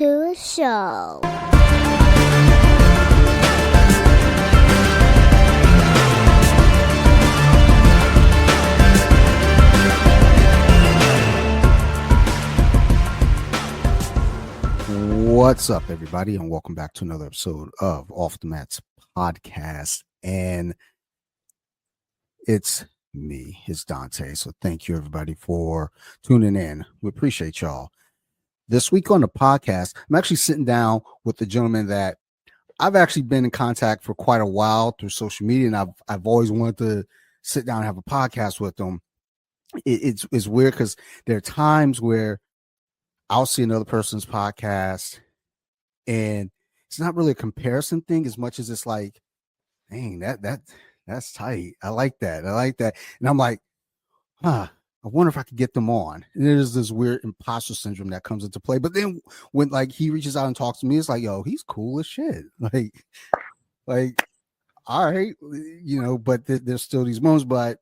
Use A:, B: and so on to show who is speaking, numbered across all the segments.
A: to a show.
B: What's up, everybody, and welcome back to another episode of Off the Mats podcast. And it's me, it's Dante. So thank you, everybody, for tuning in. We appreciate y'all. This week on the podcast, I'm actually sitting down with the gentleman that I've actually been in contact for quite a while through social media, and I've always wanted to sit down and have a podcast with him. It's weird because there are times where I'll see another person's podcast, and it's not really a comparison thing as much as it's like, dang, that's tight. I like that. And I'm like, I wonder if I could get them on. And there's this weird imposter syndrome that comes into play. But then when like he reaches out and talks to me, it's like, yo, he's cool as shit. Like, all right, but there's still these moments, but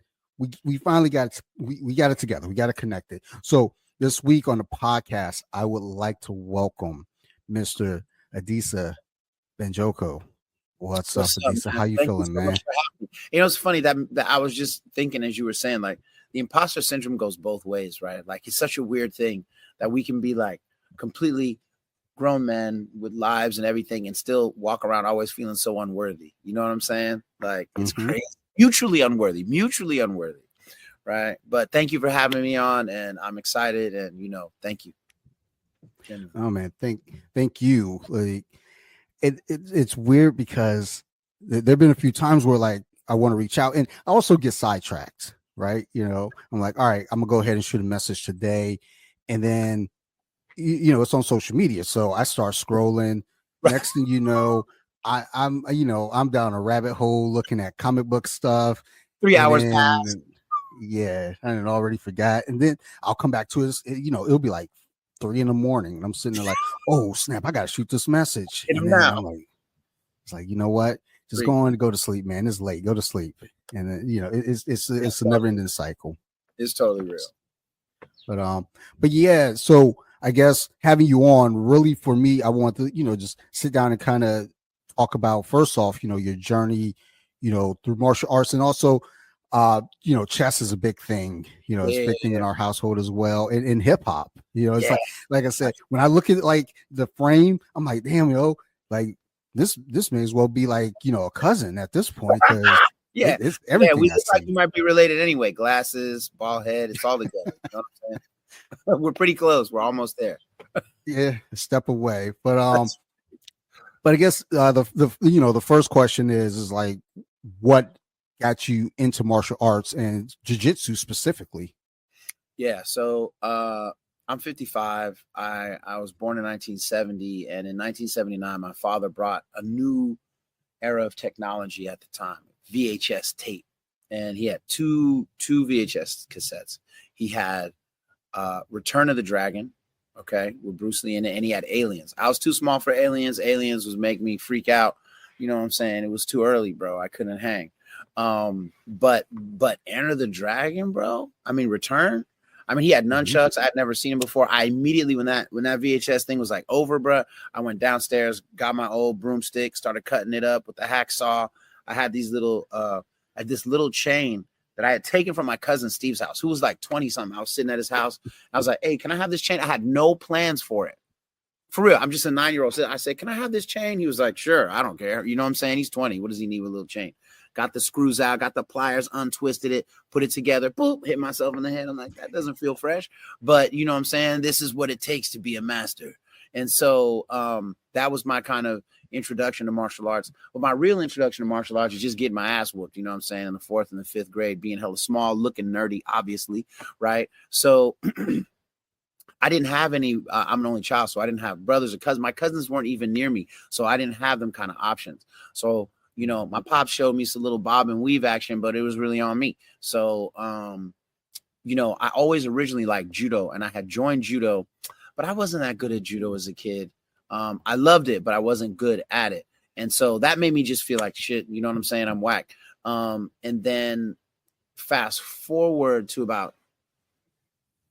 B: we finally got it. We got it together. We got it connected. So this week on the podcast, I would like to welcome Mr. Adisa Banjoko. What's up, Adisa?
C: Man?
B: How you feeling, man?
C: It's funny that I was just thinking as you were saying, like the imposter syndrome goes both ways, right? Like it's such a weird thing that we can be like completely grown men with lives and everything and still walk around always feeling so unworthy. You know what I'm saying? Like it's crazy. Mutually unworthy, right? But thank you for having me on, and I'm excited, and thank you.
B: Oh man, thank you. Like it's weird because there've been a few times where like I want to reach out, and I also get sidetracked, right? I'm like, all right, I'm gonna go ahead and shoot a message today, and then it's on social media, so I start scrolling. Right. Next thing you know, I'm down a rabbit hole looking at comic book stuff.
C: 3 hours pass.
B: Yeah, I already forgot, and then I'll come back to it. It'll be like 3 a.m, and I'm sitting there like, oh snap, I gotta shoot this message. And then I'm like, it's like, you know what? Just go to sleep, man. It's late. Go to sleep. And then, it's a never-ending cycle.
C: It's totally real.
B: But yeah, so I guess having you on really for me, I want to, just sit down and kind of talk about first off, your journey, through martial arts, and also chess is a big thing, it's a big thing in our household as well. And in hip hop, it's like I said, when I look at like the frame, I'm like, damn, like this may as well be like, a cousin at this point. It's everything.
C: We look like you might be related anyway. Glasses, bald head, it's all together. You know what I'm saying? We're pretty close. We're almost there.
B: Yeah, a step away. But I guess the first question is like, what got you into martial arts and jiu-jitsu specifically?
C: Yeah, so I'm 55. I was born in 1970, and in 1979, my father brought a new era of technology at the time, VHS tape, and he had two VHS cassettes. He had Return of the Dragon, okay, with Bruce Lee in it, and he had Aliens. I was too small for Aliens. Aliens was making me freak out. You know what I'm saying? It was too early, bro. I couldn't hang. But Enter the Dragon, bro. I mean, Return. I mean, he had nunchucks. I had never seen him before. I immediately, when that VHS thing was like over, bro, I went downstairs, got my old broomstick, started cutting it up with the hacksaw. I had this little chain that I had taken from my cousin Steve's house, who was like 20 something. I was sitting at his house. I was like, hey, can I have this chain? I had no plans for it. For real. I'm just a 9-year-old. I said, can I have this chain? He was like, sure. I don't care. You know what I'm saying? He's 20. What does he need with a little chain? Got the screws out, got the pliers, untwisted it, put it together, boop, hit myself in the head. I'm like, that doesn't feel fresh. But you know what I'm saying? This is what it takes to be a master. And so that was my kind of introduction to martial arts. But my real introduction to martial arts is just getting my ass whooped, you know what I'm saying, in the 4th and the 5th grade, being hella small, looking nerdy, obviously, right? So I didn't have any, I'm an only child, so I didn't have brothers or cousins. My cousins weren't even near me, so I didn't have them kind of options. So my pop showed me some little bob and weave action, but it was really on me. So, I always originally liked judo, and I had joined judo, but I wasn't that good at judo as a kid. I loved it, but I wasn't good at it. And so that made me just feel like shit. You know what I'm saying? I'm whack. And then fast forward to about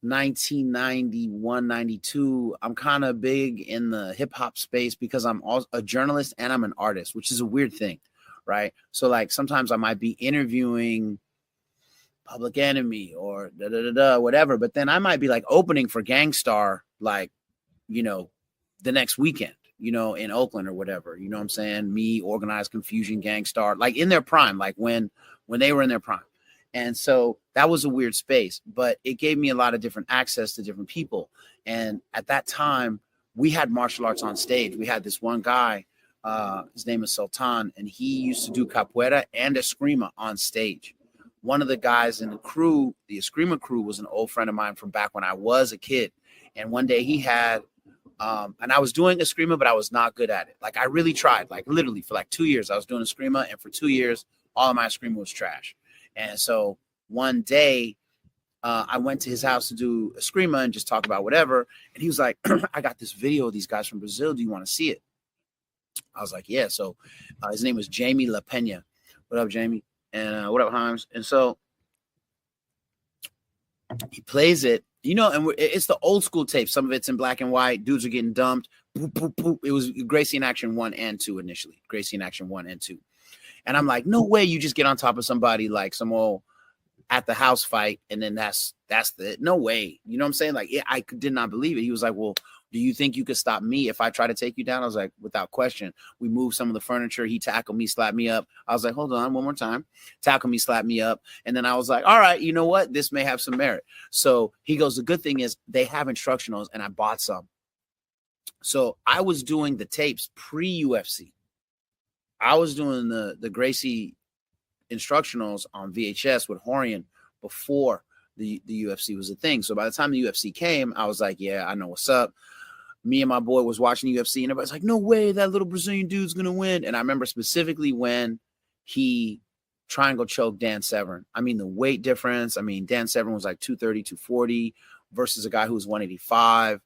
C: 1991, 92, I'm kind of big in the hip hop space because I'm also a journalist and I'm an artist, which is a weird thing, right? So like sometimes I might be interviewing Public Enemy or whatever, but then I might be like opening for Gangstar, like, you know, the next weekend, you know, in Oakland or whatever, you know what I'm saying? Me, Organized Confusion, Gangstar, like in their prime, like when they were in their prime. And so that was a weird space, but it gave me a lot of different access to different people. And at that time, we had martial arts on stage. We had this one guy, his name is Sultan, and he used to do capoeira and eskrima on stage. One of the guys in the crew, the eskrima crew, was an old friend of mine from back when I was a kid. And one day he had, and I was doing eskrima, but I was not good at it. Like I really tried, like literally for like 2 years, I was doing eskrima, and for 2 years, all of my eskrima was trash. And so one day, I went to his house to do eskrima and just talk about whatever. And he was like, I got this video of these guys from Brazil. Do you want to see it? I was like, yeah. So his name was Jamie La Pena. What up, Jamie? And what up, Himes? And so he plays it, you know, and it's the old school tape. Some of it's in black and white. Dudes are getting dumped. Boop, boop, boop. It was Gracie in Action 1 and 2 initially. Gracie in Action 1 and 2. And I'm like, no way you just get on top of somebody like some old at the house fight, and then that's no way. You know what I'm saying? Like, I did not believe it. He was like, well, do you think you could stop me if I try to take you down? I was like, without question. We moved some of the furniture. He tackled me, slapped me up. I was like, hold on, one more time. Tackle me, slap me up. And then I was like, all right, you know what? This may have some merit. So he goes, the good thing is they have instructionals, and I bought some. So I was doing the tapes pre-UFC. I was doing the Gracie instructionals on VHS with Horian before the UFC was a thing. So by the time the UFC came, I was like, yeah, I know what's up. Me and my boy was watching UFC, and everybody's like, no way, that little Brazilian dude's going to win. And I remember specifically when he triangle choked Dan Severn. I mean, the weight difference. I mean, Dan Severn was like 230, 240 versus a guy who was 185.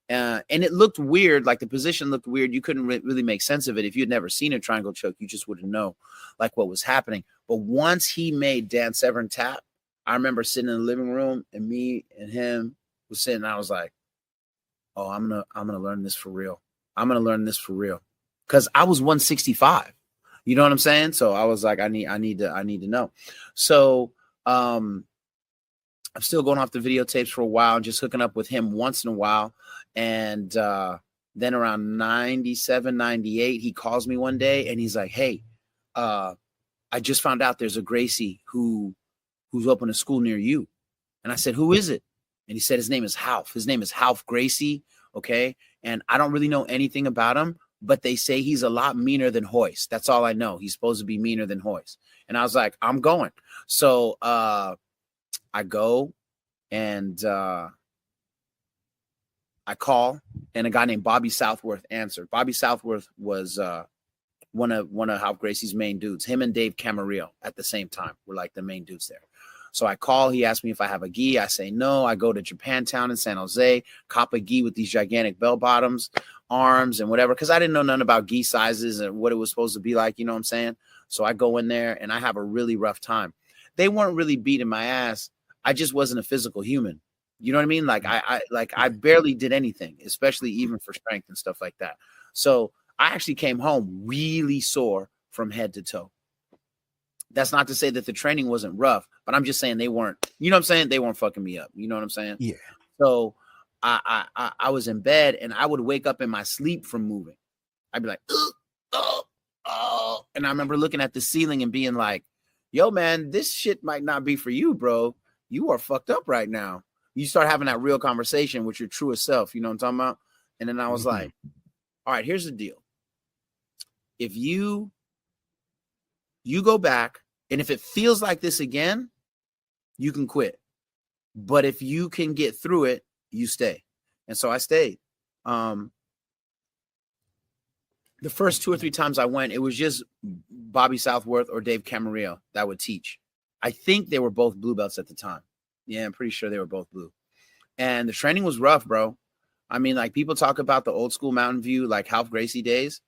C: And it looked weird. Like the position looked weird. You couldn't really make sense of it. If you'd never seen a triangle choke, you just wouldn't know like what was happening. But once he made Dan Severn tap, I remember sitting in the living room, and me and him was sitting, and I was like, oh, I'm gonna learn this for real. I'm gonna learn this for real. Cause I was 165. You know what I'm saying? So I was like, I need to know. So I'm still going off the videotapes for a while and just hooking up with him once in a while. And then around 97, 98, he calls me one day and he's like, hey, I just found out there's a Gracie who's opened a school near you. And I said, who is it? And he said, his name is Half. His name is Half Gracie. Okay. And I don't really know anything about him, but they say he's a lot meaner than Hoist. That's all I know. He's supposed to be meaner than Hoist. And I was like, I'm going. So I go and I call, and a guy named Bobby Southworth answered. Bobby Southworth was one of Half Gracie's main dudes. Him and Dave Camarillo at the same time were like the main dudes there. So I call. He asked me if I have a gi. I say no. I go to Japantown in San Jose, cop a gi with these gigantic bell bottoms, arms, and whatever, because I didn't know nothing about gi sizes and what it was supposed to be like. You know what I'm saying? So I go in there and I have a really rough time. They weren't really beating my ass. I just wasn't a physical human. You know what I mean? Like I barely did anything, especially even for strength and stuff like that. So I actually came home really sore from head to toe. That's not to say that the training wasn't rough, but I'm just saying they weren't, you know what I'm saying? They weren't fucking me up. You know what I'm saying?
B: Yeah.
C: So I was in bed and I would wake up in my sleep from moving. I'd be like, oh. And I remember looking at the ceiling and being like, yo, man, this shit might not be for you, bro. You are fucked up right now. You start having that real conversation with your truest self. You know what I'm talking about? And then I was like, all right, here's the deal. If you go back, and if it feels like this again, you can quit. But if you can get through it, you stay. And so I stayed. The first 2 or 3 times I went, it was just Bobby Southworth or Dave Camarillo that would teach. I think they were both blue belts at the time. Yeah, I'm pretty sure they were both blue. And the training was rough, bro. I mean, like people talk about the old school Mountain View, like Half Gracie days.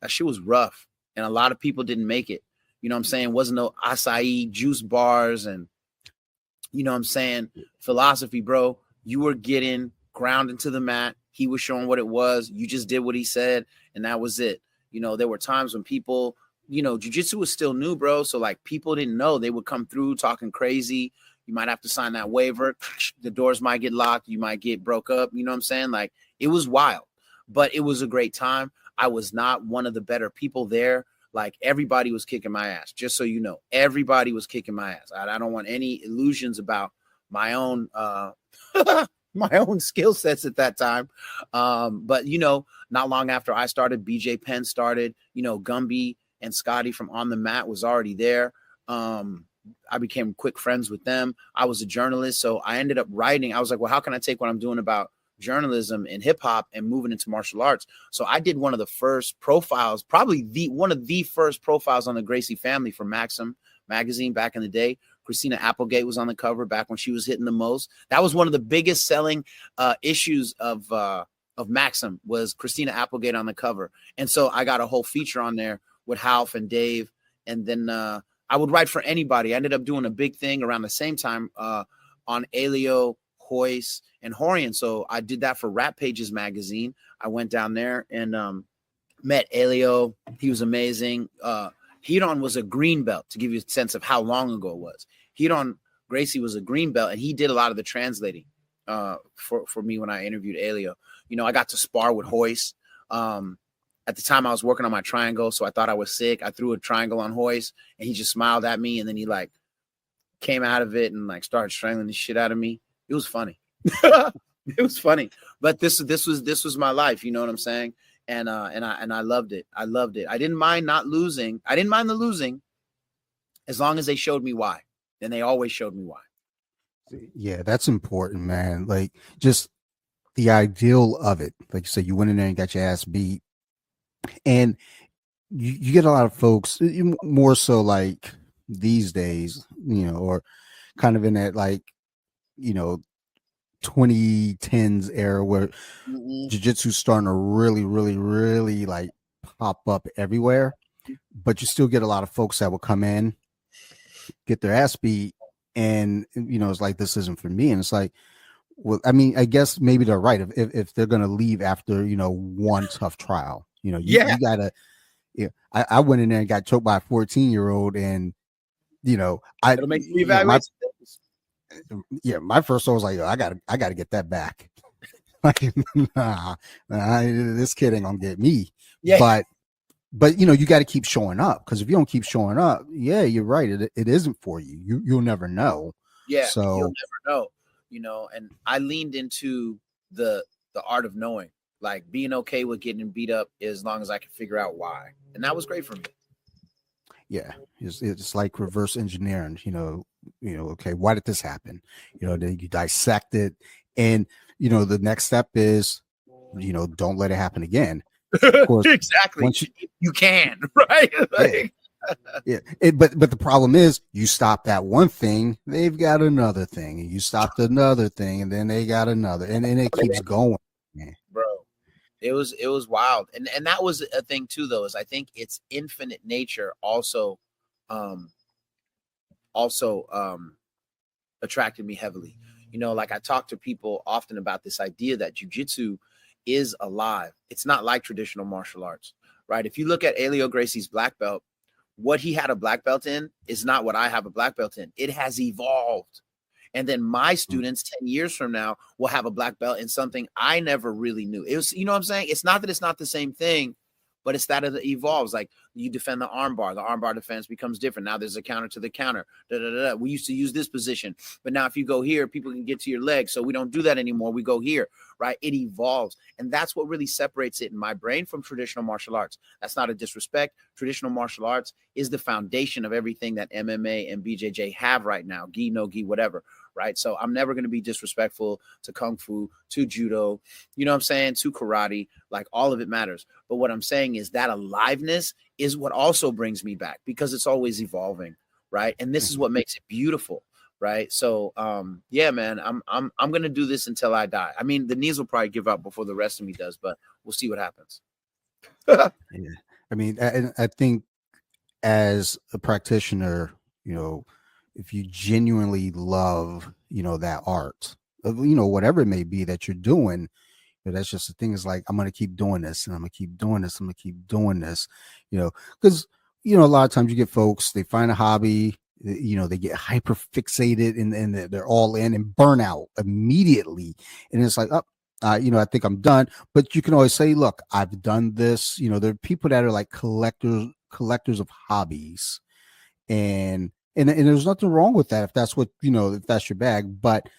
C: That shit was rough. And a lot of people didn't make it. You know what I'm saying? Wasn't no acai juice bars and You know what I'm saying? Philosophy, bro. You were getting ground into the mat. He was showing what it was. You just did what he said, and that was it. You know, there were times when people, jiu-jitsu was still new, bro. So like people didn't know. They would come through talking crazy. You might have to sign that waiver. The doors might get locked. You might get broke up. You know what I'm saying? Like it was wild, but it was a great time. I was not one of the better people there. Like everybody was kicking my ass, just so you know. Everybody was kicking my ass. I don't want any illusions about my own my own skill sets at that time. But not long after I started, BJ Penn started, Gumby and Scotty from On the Mat was already there. I became quick friends with them. I was a journalist, so I ended up writing. I was like, well, how can I take what I'm doing about journalism and hip hop and moving into martial arts? So I did one of the first profiles, probably one of the first profiles on the Gracie family for Maxim magazine back in the day. Christina Applegate was on the cover back when she was hitting the most. That was one of the biggest selling issues of Maxim, was Christina Applegate on the cover. And so I got a whole feature on there with Half and Dave. And then I would write for anybody. I ended up doing a big thing around the same time on Elio, Hoist, and Horian. So I did that for Rap Pages magazine. I went down there and met Elio. He was amazing. Hiron was a green belt, to give you a sense of how long ago it was. Hiron Gracie was a green belt, and he did a lot of the translating for me when I interviewed Elio. I got to spar with Hoist. At the time, I was working on my triangle, so I thought I was sick. I threw a triangle on Hoist, and he just smiled at me, and then he like came out of it and like started strangling the shit out of me. It was funny. It was funny, but this was my life. You know what I'm saying? And I loved it. I loved it. I didn't mind not losing. I didn't mind the losing, as long as they showed me why. And they always showed me why.
B: Yeah, that's important, man. Like just the ideal of it. Like you said, you went in there and got your ass beat, and you get a lot of folks, more so like these days, or kind of in that like 2010s era where jiu-jitsu's starting to really, really, really like pop up everywhere. But you still get a lot of folks that will come in, get their ass beat, and it's like, this isn't for me. And it's like, well, I mean, I guess maybe they're right. If they're gonna leave after one tough trial, you gotta. Yeah, I went in there and got choked by a 14-year-old, and
C: It'll make you reevaluate things.
B: Yeah, my first thought was like, I gotta get that back. Like, this kid ain't gonna get me. Yeah. But you got to keep showing up, because if you don't keep showing up, yeah, you're right. It isn't for you. You'll never know.
C: Yeah,
B: so
C: you'll never know. And I leaned into the art of knowing, like being okay with getting beat up as long as I can figure out why, and that was great for me.
B: Yeah, it's like reverse engineering. Okay, why did this happen? Then you dissect it, and the next step is, don't let it happen again.
C: Of course, exactly. Once you can, right?
B: Like, yeah. But the problem is, you stop that one thing, they've got another thing, and you stopped another thing, and then they got another, and it keeps going, man.
C: Bro. It was wild. And that was a thing too, though, is I think its infinite nature also attracted me heavily. Like I talk to people often about this idea that jiu-jitsu is alive. It's not like traditional martial arts, right? If you look at Elio Gracie's black belt, what he had a black belt in is not what I have a black belt in. It has evolved. And then my students 10 years from now will have a black belt in something I never really knew. It was, what I'm saying? It's not that it's not the same thing, but it's that it evolves. Like you defend the armbar defense becomes different. Now there's a counter to the counter. We used to use this position, but now if you go here, people can get to your leg. So we don't do that anymore. We go here, right? It evolves. And that's what really separates it in my brain from traditional martial arts. That's not a disrespect. Traditional martial arts is the foundation of everything that MMA and BJJ have right now. Gi, no gi, whatever. Right. So I'm never going to be disrespectful to Kung Fu, to Judo, to karate, like all of it matters. But what I'm saying is that aliveness is what also brings me back, because it's always evolving. Right. And this is what makes it beautiful. Right. So, yeah, man, I'm going to do this until I die. I mean, the knees will probably give up before the rest of me does, but we'll see what happens.
B: Yeah. I mean, I think as a practitioner, if you genuinely love, that art, whatever it may be that you're doing, that's just the thing is like, I'm going to keep doing this and I'm going to keep doing this. I'm going to keep doing this, because, a lot of times you get folks, they find a hobby, they get hyper fixated and they're all in and burn out immediately. And it's like, oh, I think I'm done. But you can always say, look, I've done this. There are people that are like collectors of hobbies, and there's nothing wrong with that if that's what, if that's your bag. But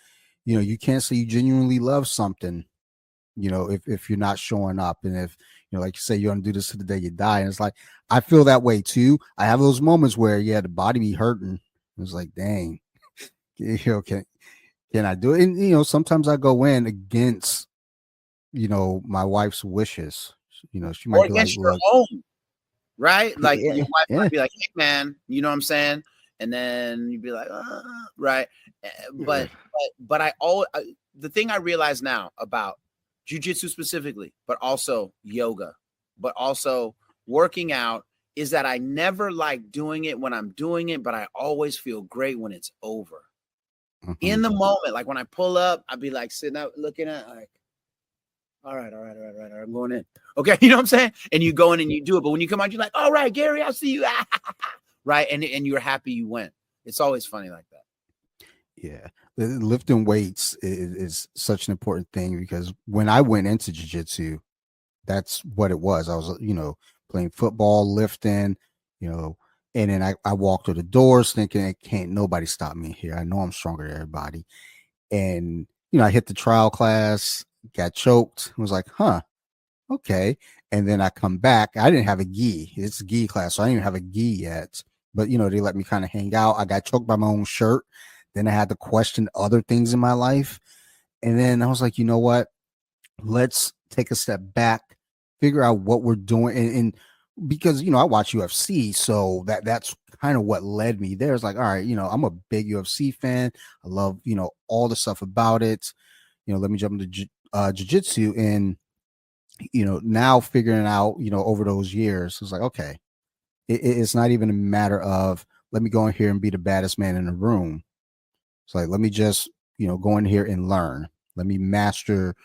B: you can't say you genuinely love something, if you're not showing up. And if, like you say, you're gonna do this to the day you die. And it's like, I feel that way too. I have those moments where, yeah, the body be hurting. It's like, dang, can I do it? And sometimes I go in against, my wife's wishes. She might
C: Or
B: be like,
C: against your
B: look,
C: own, right? Like
B: yeah,
C: your wife
B: yeah,
C: might be like, "Hey, man," you know what I'm saying? And then you'd be like, right? Eh,
B: yeah.
C: but I always the thing I realize now about jujitsu specifically, but also yoga, but also working out, is that I never like doing it when I'm doing it, but I always feel great when it's over.
B: Mhm.
C: In the moment, like when I pull up, I'd be like sitting up looking at like, all right, I'm going in. Okay, you know what I'm saying? And you go in and you do it. But when you come out, you're like, all right, Gary, I'll see you. Right. And you're happy you went. It's always funny like that.
B: Yeah, lifting weights is such an important thing, because when I went into jiu-jitsu, that's what it was. I was, playing football, lifting, you know, and then I walked through the doors thinking, can't nobody stop me here. I know I'm stronger than everybody. And, I hit the trial class, got choked, was like, huh, okay. And then I come back. I didn't have a gi. It's a gi class, so I didn't even have a gi yet. But they let me kind of hang out. I got choked by my own shirt. Then I had to question other things in my life. And then I was like, you know what? Let's take a step back, figure out what we're doing. And because I watch UFC, so that's kind of what led me there. It's like, all right, I'm a big UFC fan. I love, all the stuff about it. Let me jump into jiu-jitsu. And now figuring out, over those years, it's like, okay, it's not even a matter of, let me go in here and be the baddest man in the room. It's like, let me just, go in here and learn. Let me master,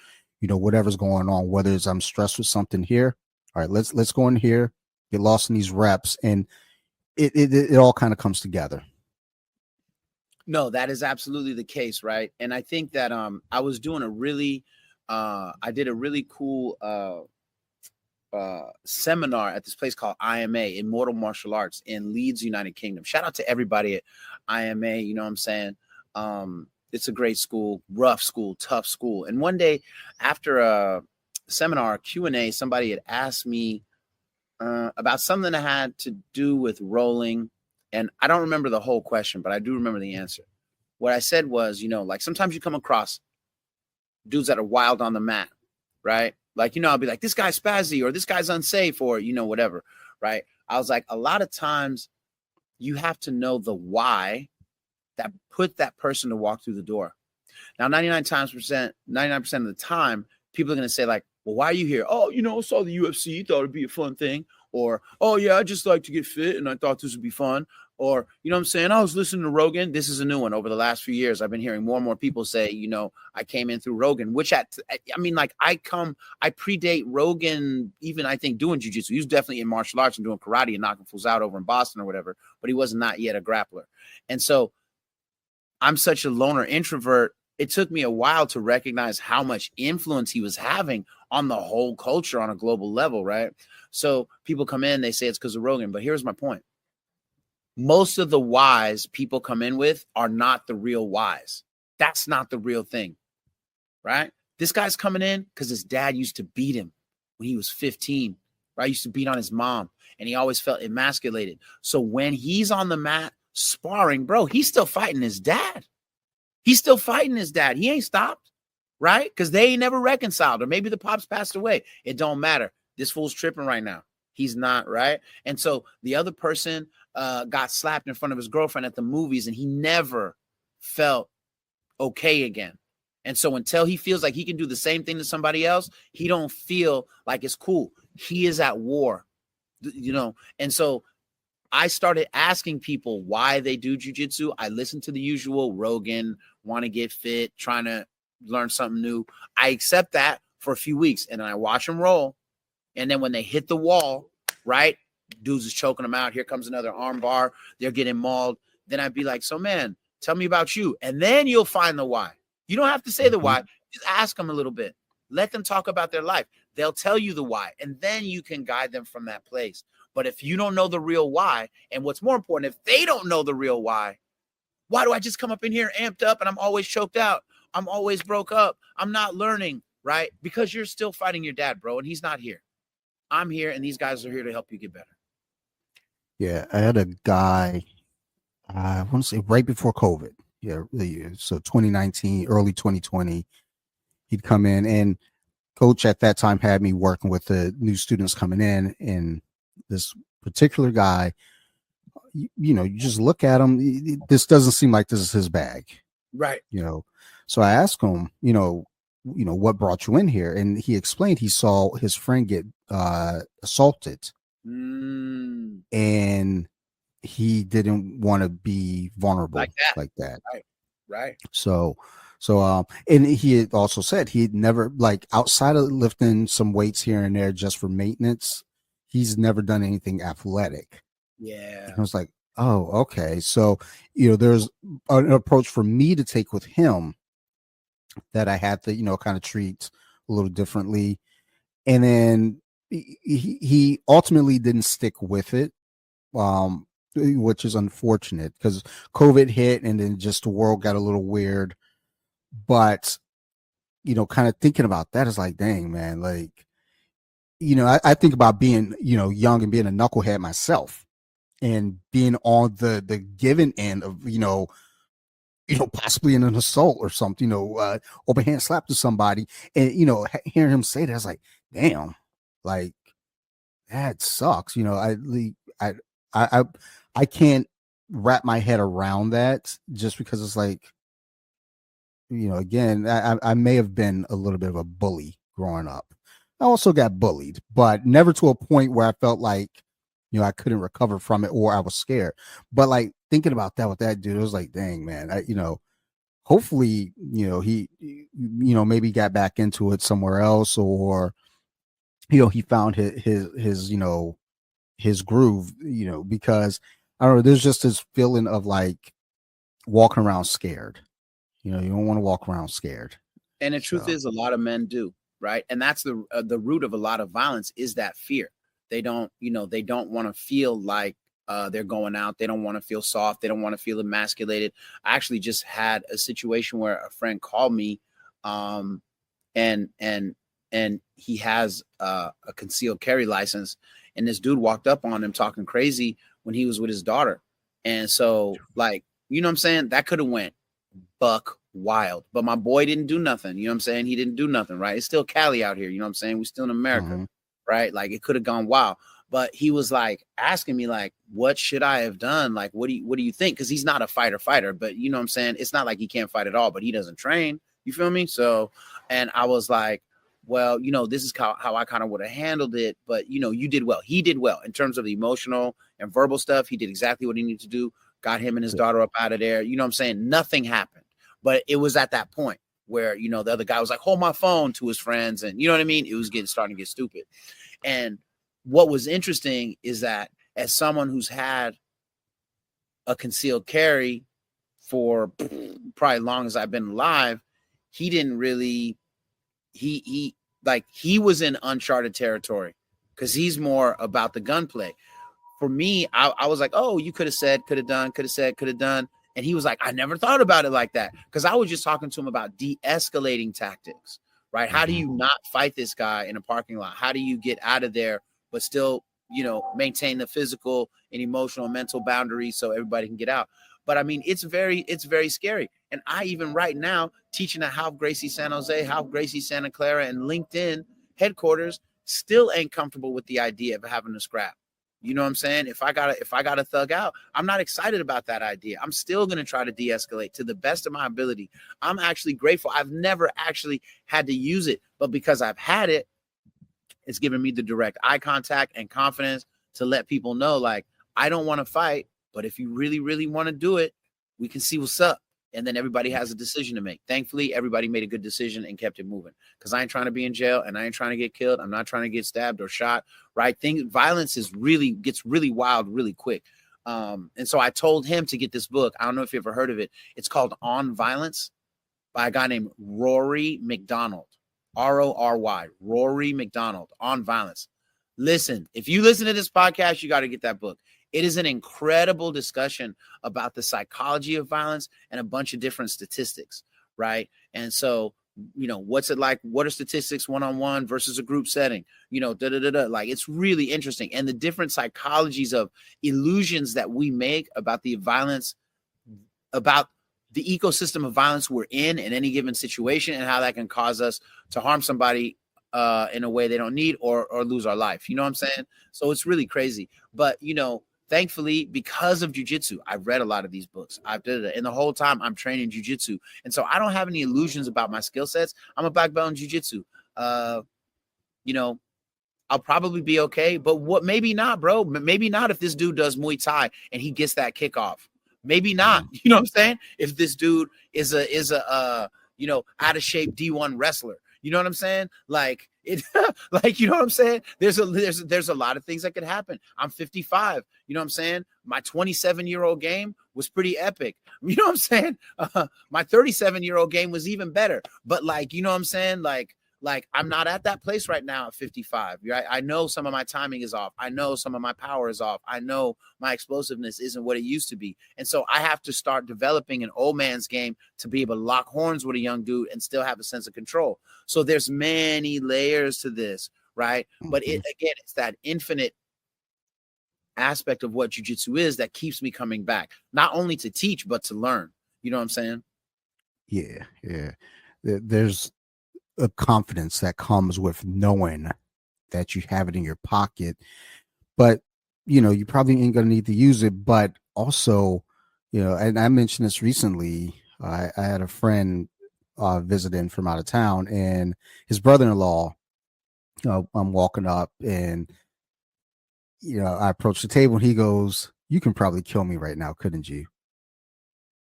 B: whatever's going on, whether it's I'm stressed with something here. All right, let's go in here, get lost in these reps, and it all kind of comes together.
C: No, that is absolutely the case, right? And I think that I was doing I did a really cool seminar at this place called IMA, Immortal Martial Arts, in Leeds, United Kingdom. Shout out to everybody at IMA. You know what I'm saying? It's a great school, rough school, tough school. And one day after a seminar, Q&A, somebody had asked me about something that had to do with rolling. And I don't remember the whole question, but I do remember the answer. What I said was, like sometimes you come across dudes that are wild on the mat, right? Like, I'll be like, this guy's spazzy, or this guy's unsafe, or, whatever, right? I was like, a lot of times you have to know the why that put that person to walk through the door. Now, 99% of the time, people are going to say like, well, why are you here? Oh, I saw the UFC, thought it'd be a fun thing. Or, oh yeah, I just like to get fit and I thought this would be fun. Or, you know what I'm saying? I was listening to Rogan. This is a new one. Over the last few years, I've been hearing more and more people say, I came in through Rogan, which I predate Rogan, even I think doing jiu-jitsu. He was definitely in martial arts and doing karate and knocking fools out over in Boston or whatever, but he was not yet a grappler. And so I'm such a loner introvert. It took me a while to recognize how much influence he was having on the whole culture on a global level, right? So people come in, they say it's because of Rogan, but here's my point. Most of the whys people come in with are not the real whys. That's not the real thing, right? This guy's coming in because his dad used to beat him when he was 15, right? He used to beat on his mom, and he always felt emasculated. So when he's on the mat sparring, bro, he's still fighting his dad. He's still fighting his dad. He ain't stopped, right? Because they ain't never reconciled, or maybe the pops passed away. It don't matter. This fool's tripping right now. He's not, right? And so the other person got slapped in front of his girlfriend at the movies, and he never felt okay again. And so until he feels like he can do the same thing to somebody else, he don't feel like it's cool. He is at war, and so I started asking people why they do jujitsu. I listened to the usual Rogan, want to get fit, trying to learn something new. I accept that for a few weeks, and then I watch them roll. And then when they hit the wall, right, dudes is choking them out. Here comes another arm bar. They're getting mauled. Then I'd be like, so man, tell me about you. And then you'll find the why. You don't have to say the why. Just ask them a little bit. Let them talk about their life. They'll tell you the why. And then you can guide them from that place. But if you don't know the real why, and what's more important, if they don't know the real why do I just come up in here amped up and I'm always choked out? I'm always broke up. I'm not learning, right? Because you're still fighting your dad, bro, and he's not here. I'm here, and these guys are here to help you get better.
B: Yeah, I had a guy, I want to say right before COVID. Yeah, so 2019, early 2020, he'd come in, and coach at that time had me working with the new students coming in, and this particular guy, you just look at him. This doesn't seem like this is his bag,
C: Right.
B: So I asked him, what brought you in here, and he explained he saw his friend get assaulted, and he didn't want to be vulnerable like that.
C: Right.
B: And he had also said he had never, like, outside of lifting some weights here and there just for maintenance, he's never done anything athletic.
C: Yeah.
B: And I was like, oh, okay. So, there's an approach for me to take with him that I had to, kind of treat a little differently. And then he ultimately didn't stick with it, which is unfortunate because COVID hit and then just the world got a little weird. But, kind of thinking about that is like, dang, man, like, I think about being, young and being a knucklehead myself and being on the given end of, possibly in an assault or something, overhand slap to somebody, and hearing him say that, I was like, damn, like that sucks. I can't wrap my head around that just because it's like, again, I may have been a little bit of a bully growing up. I also got bullied, but never to a point where I felt like, I couldn't recover from it or I was scared. But like thinking about that with that dude, it was like, dang, man, hopefully, he, maybe got back into it somewhere else, or, he found his groove, because I don't know, there's just this feeling of like walking around scared. You don't want to walk around scared.
C: And the truth is, a lot of men do, right? And that's the root of a lot of violence is that fear. They don't want to feel like they're going out. They don't want to feel soft. They don't want to feel emasculated. I actually just had a situation where a friend called me, and he has a concealed carry license, and this dude walked up on him talking crazy when he was with his daughter. And so, like, you know what I'm saying? That could have went buck wild, but my boy didn't do nothing. You know what I'm saying? He didn't do nothing, right? It's still Cali out here. You know what I'm saying? We're still in America, right? Like, it could have gone wild, but he was like asking me like, what should I have done? Like, what do you think? Cause he's not a fighter, but you know what I'm saying? It's not like he can't fight at all, but he doesn't train. You feel me? So, and I was like, well, this is how I kind of would have handled it, but you did well. He did well in terms of the emotional and verbal stuff. He did exactly what he needed to do. Got him and his daughter up out of there. You know what I'm saying? Nothing happened. But it was at that point where, the other guy was like, hold my phone to his friends. And you know what I mean? It was starting to get stupid. And what was interesting is that as someone who's had a concealed carry for probably long as I've been alive, he didn't really, he was in uncharted territory because he's more about the gunplay. For me, I was like, oh, you could have said, could have done, could have said, could have done. And he was like, I never thought about it like that. Because I was just talking to him about de-escalating tactics, right? How do you not fight this guy in a parking lot? How do you get out of there, but still, maintain the physical and emotional and mental boundaries so everybody can get out? But I mean, it's very scary. And I even right now teaching at Half Gracie San Jose, Half Gracie Santa Clara, and LinkedIn headquarters still ain't comfortable with the idea of having a scrap. You know what I'm saying? If I gotta thug out, I'm not excited about that idea. I'm still gonna try to de-escalate to the best of my ability. I'm actually grateful. I've never actually had to use it, but because I've had it, it's given me the direct eye contact and confidence to let people know, like, I don't want to fight, but if you really, really want to do it, we can see what's up. And then everybody has a decision to make. Thankfully, everybody made a good decision and kept it moving. Because I ain't trying to be in jail and I ain't trying to get killed. I'm not trying to get stabbed or shot. Right? Violence gets really wild really quick. And so I told him to get this book. I don't know if you ever heard of it. It's called On Violence by a guy named Rory McDonald. Rory. Rory McDonald. On Violence. Listen, if you listen to this podcast, you got to get that book. It is an incredible discussion about the psychology of violence and a bunch of different statistics, right? And so, what's it like? What are statistics one-on-one versus a group setting? Like, it's really interesting. And the different psychologies of illusions that we make about the violence, about the ecosystem of violence we're in any given situation, and how that can cause us to harm somebody in a way they don't need or lose our life. You know what I'm saying? So it's really crazy. But, thankfully, because of jiu-jitsu, I've read a lot of these books. And the whole time I'm training jiu-jitsu. And so I don't have any illusions about my skill sets. I'm a black belt in jiu-jitsu. I'll probably be okay. But maybe not, bro. Maybe not if this dude does Muay Thai and he gets that kickoff. Maybe not. You know what I'm saying? If this dude is a out of shape D1 wrestler. You know what I'm saying? Like it, like, you know what I'm saying? There's a lot of things that could happen. I'm 55. You know what I'm saying? My 27-year-old game was pretty epic. You know what I'm saying? My 37-year-old game was even better. But like, you know what I'm saying? Like I'm not at that place right now at 55. Right? I know some of my timing is off. I know some of my power is off. I know my explosiveness isn't what it used to be. And so I have to start developing an old man's game to be able to lock horns with a young dude and still have a sense of control. So there's many layers to this, right? But it's that infinite aspect of what jiu-jitsu is that keeps me coming back, not only to teach, but to learn. You know what I'm saying?
B: Yeah. There's a confidence that comes with knowing that you have it in your pocket, but you probably ain't gonna need to use it. But also, and I mentioned this recently. I had a friend visiting from out of town, and his brother-in-law. I'm walking up, and I approach the table, and he goes, "You can probably kill me right now, couldn't you?"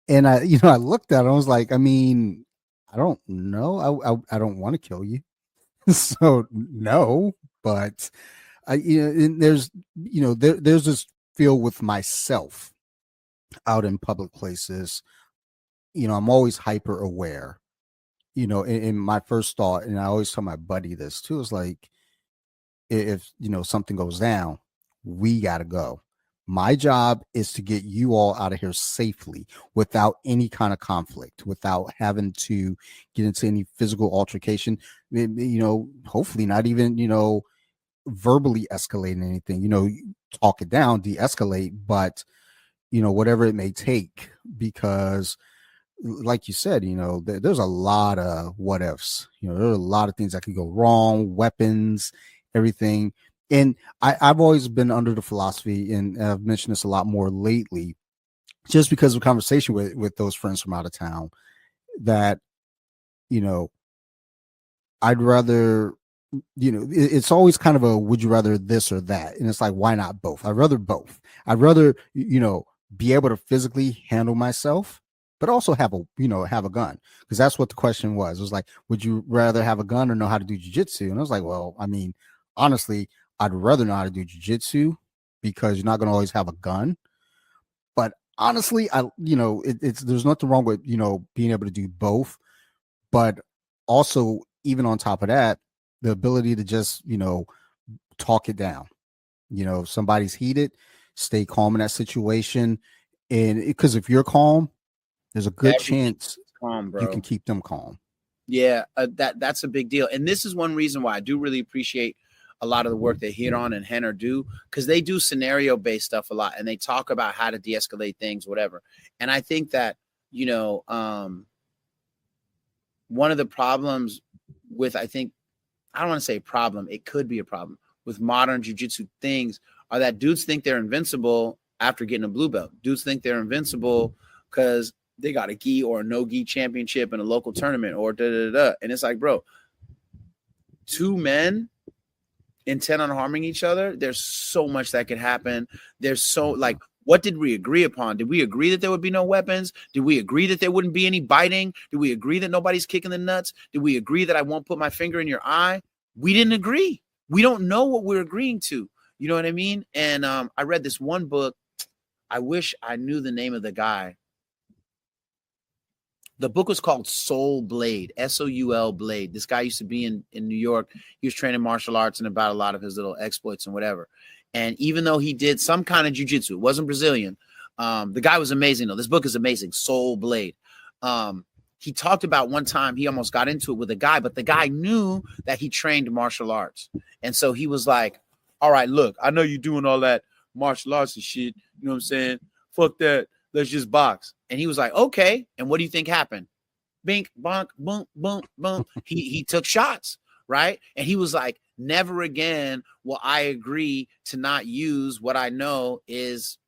B: And I looked at him. I was like, I mean, I don't know. I don't want to kill you. So no, but and there's there's this feel with myself out in public places. I'm always hyper aware. In my first thought, and I always tell my buddy this too, is like, if something goes down, we gotta go. My job is to get you all out of here safely without any kind of conflict, without having to get into any physical altercation. Hopefully not even verbally escalating anything. Talk it down, de-escalate, but whatever it may take, because like you said, there's a lot of what ifs. There are a lot of things that could go wrong, weapons, everything. And I've always been under the philosophy, and I've mentioned this a lot more lately, just because of conversation with those friends from out of town, that, I'd rather, it's always kind of a, would you rather this or that? And it's like, why not both? I'd rather both. I'd rather, be able to physically handle myself, but also have a gun. Because that's what the question was. It was like, would you rather have a gun or know how to do jiu-jitsu? And I was like, well, I mean, honestly, I'd rather know how to do jiu-jitsu, because you're not going to always have a gun. But honestly, it's there's nothing wrong with, being able to do both. But also, even on top of that, the ability to just, talk it down. If somebody's heated, stay calm in that situation. And because if you're calm, there's a good chance
C: calm, bro.
B: You can keep them calm.
C: Yeah, that's a big deal. And this is one reason why I do really appreciate a lot of the work that Hiron and Henner do, because they do scenario-based stuff a lot, and they talk about how to de-escalate things, whatever. And I think that, one of the problems with, I don't want to say problem, it could be a problem with modern jiu-jitsu things, are that dudes think they're invincible after getting a blue belt. Dudes think they're invincible because they got a gi or a no gi championship in a local tournament or da-da-da-da. And it's like, bro, two men intent on harming each other, there's so much that could happen. There's so like, what did we agree upon? Did we agree that there would be no weapons? Did we agree that there wouldn't be any biting? Did we agree that nobody's kicking the nuts? Did we agree that I won't put my finger in your eye? We didn't agree. We don't know what we're agreeing to. You know what I mean? And I read this one book. I wish I knew the name of the guy. The book was called Soul Blade, Soul Blade. This guy used to be in New York. He was training martial arts and about a lot of his little exploits and whatever. And even though he did some kind of jiu-jitsu, it wasn't Brazilian. The guy was amazing, though. This book is amazing, Soul Blade. He talked about one time he almost got into it with a guy, but the guy knew that he trained martial arts. And so he was like, all right, look, I know you're doing all that martial arts and shit. You know what I'm saying? Fuck that. Let's just box. And he was like, okay. And what do you think happened? Bink, bonk, boom, boom, boom. He took shots, right? And he was like, never again will I agree to not use what I know is,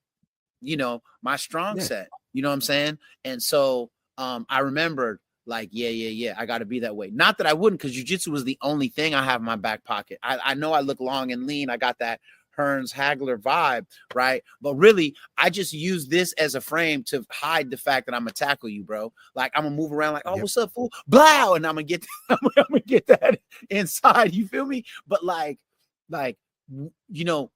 C: you know, my strong set. You know what I'm saying? And so I remembered like, yeah, I got to be that way. Not that I wouldn't, because jiu-jitsu was the only thing I have in my back pocket. I know I look long and lean. I got that Hearns Hagler vibe, right? But really, I just use this as a frame to hide the fact that I'm gonna tackle you, bro. Like I'm gonna move around like, oh, what's up, fool? Blow, and I'm gonna get that inside. You feel me? But like, you know,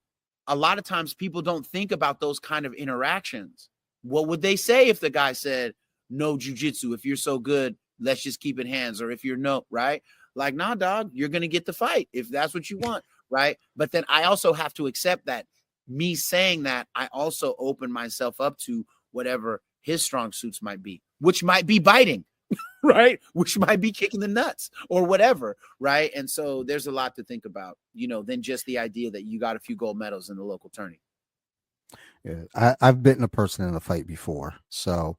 C: a lot of times people don't think about those kind of interactions. What would they say if the guy said, no jiu-jitsu? If you're so good, let's just keep it hands. Or if you're no, right? Like, nah, dog, you're gonna get the fight if that's what you want. Right. But then I also have to accept that me saying that I also open myself up to whatever his strong suits might be, which might be biting, right? Which might be kicking the nuts or whatever. Right. And so there's a lot to think about, you know, than just the idea that you got a few gold medals in the local tourney.
B: Yeah. I've bitten a person in a fight before. So,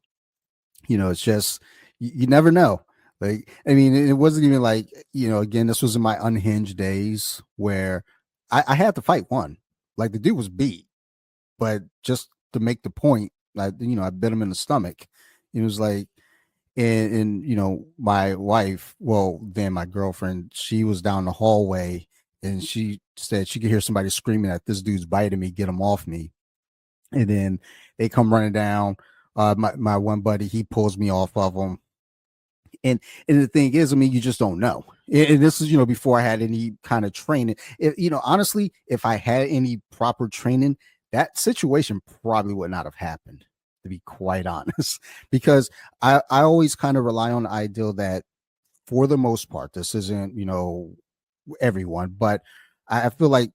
B: you know, it's just, you never know. Like, I mean, it wasn't even like, you know, again, this was in my unhinged days where I had to fight one. Like the dude was beat, but just to make the point, like, you know, I bit him in the stomach. It was like, and you know, my wife, well, then my girlfriend, she was down the hallway and she said she could hear somebody screaming that this dude's biting me, get him off me. And then they come running down. My one buddy, he pulls me off of him. And the thing is, I mean, you just don't know. And this is, you know, before I had any kind of training. You know, honestly, if I had any proper training, that situation probably would not have happened, to be quite honest. Because I always kind of rely on the ideal that for the most part, this isn't, you know, everyone, but I feel like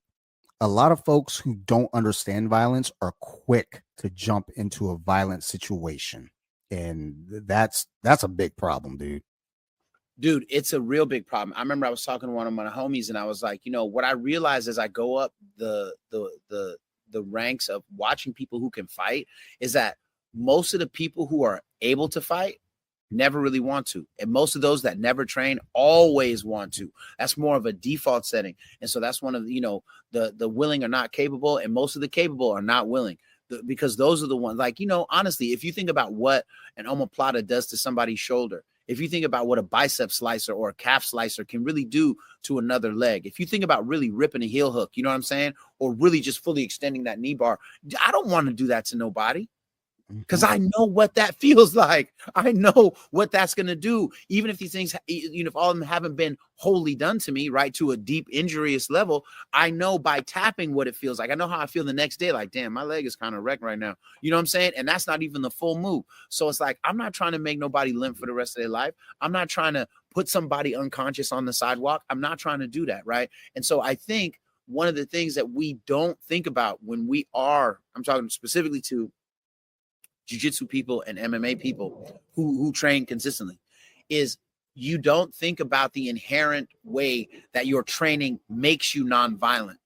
B: a lot of folks who don't understand violence are quick to jump into a violent situation. And that's a big problem, dude.
C: Dude, it's a real big problem. I remember I was talking to one of my homies and I was like, you know, what I realized as I go up the ranks of watching people who can fight is that most of the people who are able to fight never really want to. And most of those that never train always want to. That's more of a default setting. And so that's one of the, you know, the willing are not capable, and most of the capable are not willing. Because those are the ones, like, you know, honestly, if you think about what an omoplata does to somebody's shoulder, if you think about what a bicep slicer or a calf slicer can really do to another leg, if you think about really ripping a heel hook, you know what I'm saying? Or really just fully extending that knee bar, I don't want to do that to nobody. Because I know what that feels like. I know what that's going to do. Even if these things, you know, if all of them haven't been wholly done to me, right, to a deep injurious level, I know by tapping what it feels like. I know how I feel the next day. Like, damn, my leg is kind of wrecked right now. You know what I'm saying? And that's not even the full move. So it's like, I'm not trying to make nobody limp for the rest of their life. I'm not trying to put somebody unconscious on the sidewalk. I'm not trying to do that, right? And so I think one of the things that we don't think about when we are, I'm talking specifically to jiu-jitsu people and MMA people who train consistently, is you don't think about the inherent way that your training makes you nonviolent.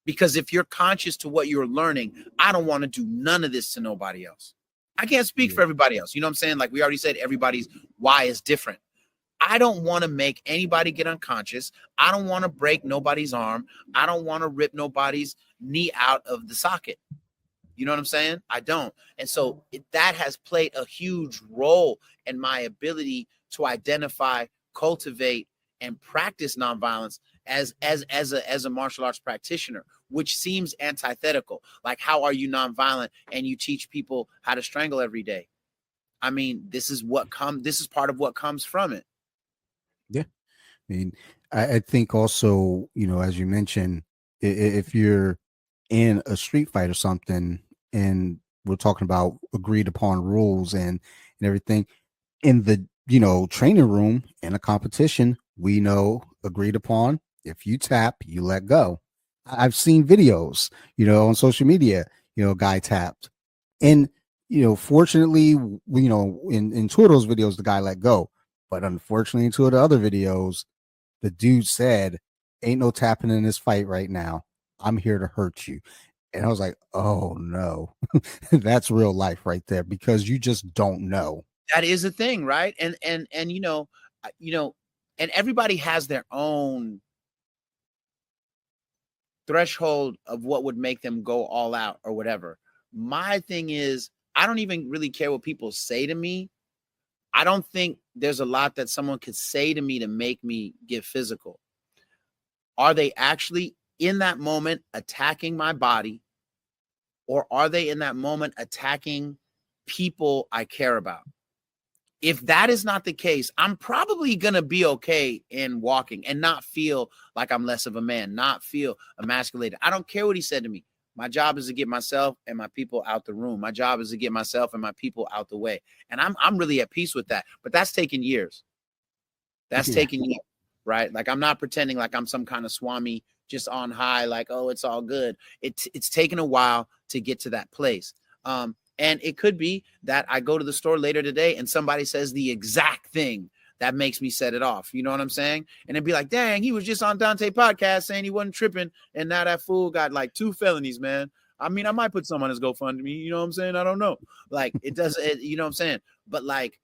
C: Because if you're conscious to what you're learning, I don't want to do none of this to nobody else. I can't speak for everybody else. You know what I'm saying? Like we already said, everybody's why is different. I don't want to make anybody get unconscious. I don't want to break nobody's arm. I don't want to rip nobody's knee out of the socket. You know what I'm saying? I don't. And so that has played a huge role in my ability to identify, cultivate, and practice nonviolence as a martial arts practitioner, which seems antithetical. Like, how are you nonviolent and you teach people how to strangle every day? I mean, this is part of what comes from it.
B: Yeah. I mean, I think also, as you mentioned, if you're in a street fight or something, and we're talking about agreed upon rules and everything in the training room in a competition, we know agreed upon. If you tap, you let go. I've seen videos, on social media, guy tapped, and fortunately, in two of those videos, the guy let go, but unfortunately, in two of the other videos, the dude said, "Ain't no tapping in this fight right now. I'm here to hurt you." And I was like, "Oh no." That's real life right there, because you just don't know.
C: That is a thing, right? And and everybody has their own threshold of what would make them go all out or whatever. My thing is, I don't even really care what people say to me. I don't think there's a lot that someone could say to me to make me get physical. Are they actually in that moment attacking my body, or are they in that moment attacking people I care about? If that is not the case, I'm probably going to be okay in walking and not feel like I'm less of a man, not feel emasculated. I don't care what he said to me. My job is to get myself and my people out the room. My job is to get myself and my people out the way. And I'm really at peace with that. But that's taken years. That's
B: Yeah.
C: taken years, right? Like, I'm not pretending like I'm some kind of Swami just on high, like, oh, it's all good. It's taken a while to get to that place. And it could be that I go to the store later today and somebody says the exact thing that makes me set it off. You know what I'm saying? And it'd be like, dang, he was just on Dante podcast saying he wasn't tripping, and now that fool got like 2 felonies, man. I mean, I might put some on his GoFundMe. You know what I'm saying? I don't know. Like, it doesn't, you know what I'm saying? But like,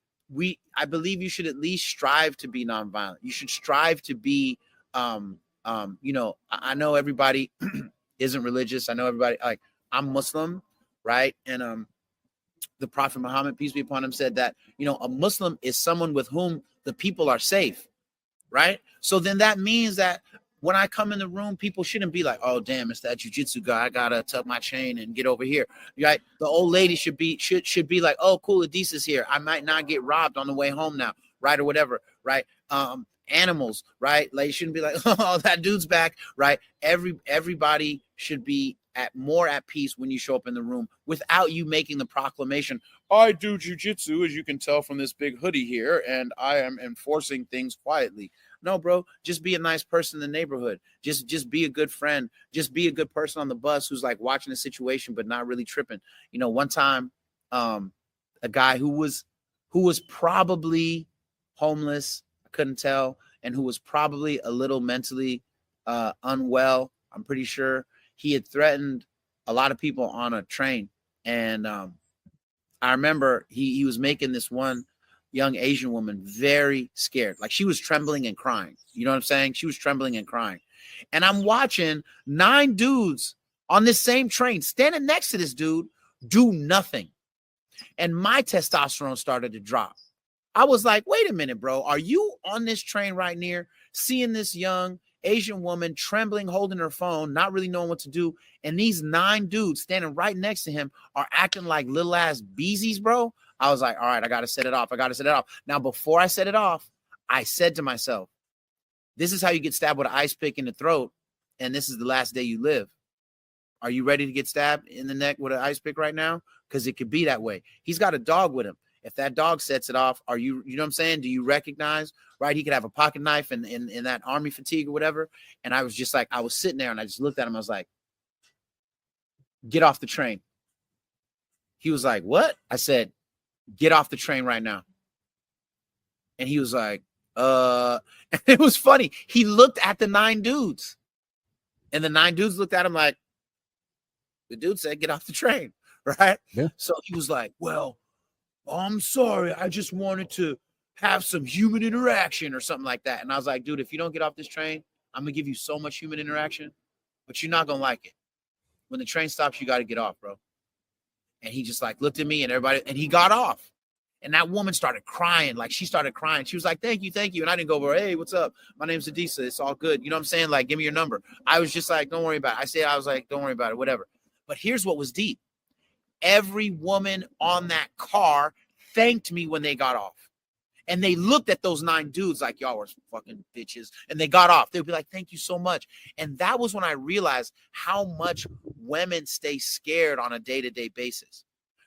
C: I believe you should at least strive to be nonviolent. You should strive to be, I know everybody isn't religious. I know everybody, like, I'm Muslim, right? And the Prophet Muhammad, peace be upon him, said that, a Muslim is someone with whom the people are safe, right? So then that means that when I come in the room, people shouldn't be like, oh, damn, it's that jiu-jitsu guy. I gotta tuck my chain and get over here. Right? The old lady should be like, oh, cool, Adisa's here. I might not get robbed on the way home now, right? Or whatever, right? Animals, right? Like, you shouldn't be like, oh, that dude's back, right? Everybody should be more at peace when you show up in the room without you making the proclamation, I do jiu-jitsu, as you can tell from this big hoodie here, and I am enforcing things quietly. No, bro, just be a nice person in the neighborhood. Just be a good friend. Just be a good person on the bus who's like watching the situation but not really tripping. One time, a guy who was probably homeless, I couldn't tell, and who was probably a little mentally unwell, I'm pretty sure, he had threatened a lot of people on a train. And I remember he was making this one young Asian woman very scared. Like, she was trembling and crying. You know what I'm saying? She was trembling and crying. And I'm watching 9 dudes on this same train standing next to this dude do nothing. And my testosterone started to drop. I was like, wait a minute, bro. Are you on this train right near, seeing this young Asian woman trembling, holding her phone, not really knowing what to do, and these 9 dudes standing right next to him are acting like little ass beesies, bro? I was like, all right, I got to set it off. Now, before I set it off, I said to myself, this is how you get stabbed with an ice pick in the throat, and this is the last day you live. Are you ready to get stabbed in the neck with an ice pick right now? Because it could be that way. He's got a dog with him. If that dog sets it off, you know what I'm saying? Do you recognize, right? He could have a pocket knife in that army fatigue or whatever. And I was just like, I was sitting there and I just looked at him. I was like, get off the train. He was like, what? I said, get off the train right now. And he was like, and it was funny. He looked at the 9 dudes and the 9 dudes looked at him like, the dude said, get off the train. Right.
B: Yeah.
C: So he was like, well, I'm sorry, I just wanted to have some human interaction or something like that. And I was like, dude, if you don't get off this train, I'm going to give you so much human interaction, but you're not going to like it. When the train stops, you got to get off, bro. And he just like looked at me and everybody, and he got off. And that woman started crying. Like, she started crying. She was like, thank you, thank you. And I didn't go over, hey, what's up? My name's Adisa. It's all good. You know what I'm saying? Like, give me your number. I was just like, don't worry about it. I was like, don't worry about it, whatever. But here's what was deep. Every woman on that car thanked me when they got off. And they looked at those 9 dudes like, y'all were fucking bitches. And they got off. They'd be like, thank you so much. And that was when I realized how much women stay scared on a day-to-day basis.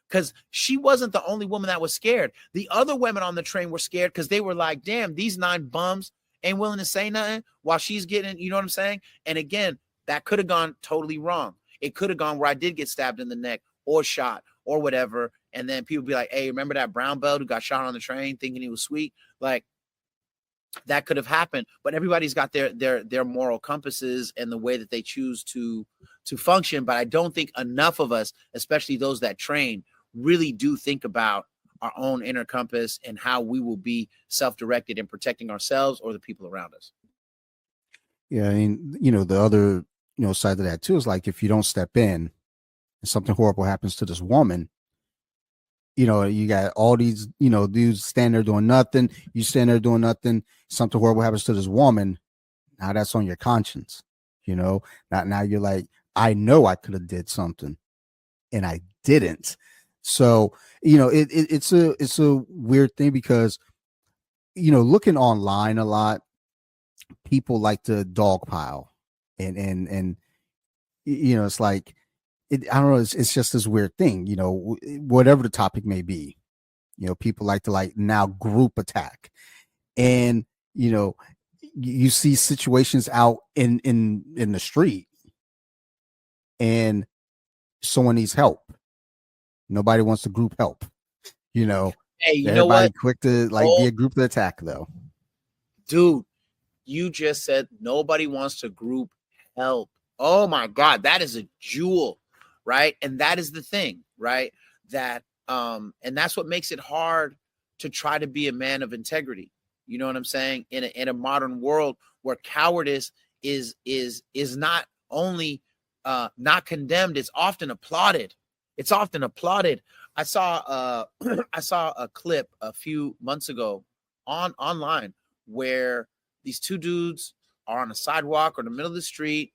C: Because she wasn't the only woman that was scared. The other women on the train were scared because they were like, damn, these 9 bums ain't willing to say nothing while she's getting, you know what I'm saying? And again, that could have gone totally wrong. It could have gone where I did get stabbed in the neck or shot or whatever. And then people be like, hey, remember that brown belt who got shot on the train thinking he was sweet? Like, that could have happened. But everybody's got their moral compasses and the way that they choose to function. But I don't think enough of us, especially those that train, really do think about our own inner compass and how we will be self-directed in protecting ourselves or the people around us.
B: Yeah, I mean, the other, side of that too is like, if you don't step in and something horrible happens to this woman, you got all these, dudes standing there doing nothing. You stand there doing nothing. Something horrible happens to this woman. Now that's on your conscience. Now you're like, I know I could have did something and I didn't. So, it's a weird thing because, looking online a lot, people like to dogpile and it's like, I don't know. It's just this weird thing, whatever the topic may be, people like to now group attack, and you see situations out in the street, and someone needs help. Nobody wants to group help.
C: Hey, you
B: everybody
C: know what?
B: Quick to be a group to attack, though.
C: Dude, you just said nobody wants to group help. Oh my God, that is a jewel. Right. And that is the thing, right? That and that's what makes it hard to try to be a man of integrity. You know what I'm saying? In a modern world where cowardice is not only not condemned, it's often applauded. It's often applauded. I saw a clip a few months ago online where these 2 dudes are on a sidewalk or in the middle of the street.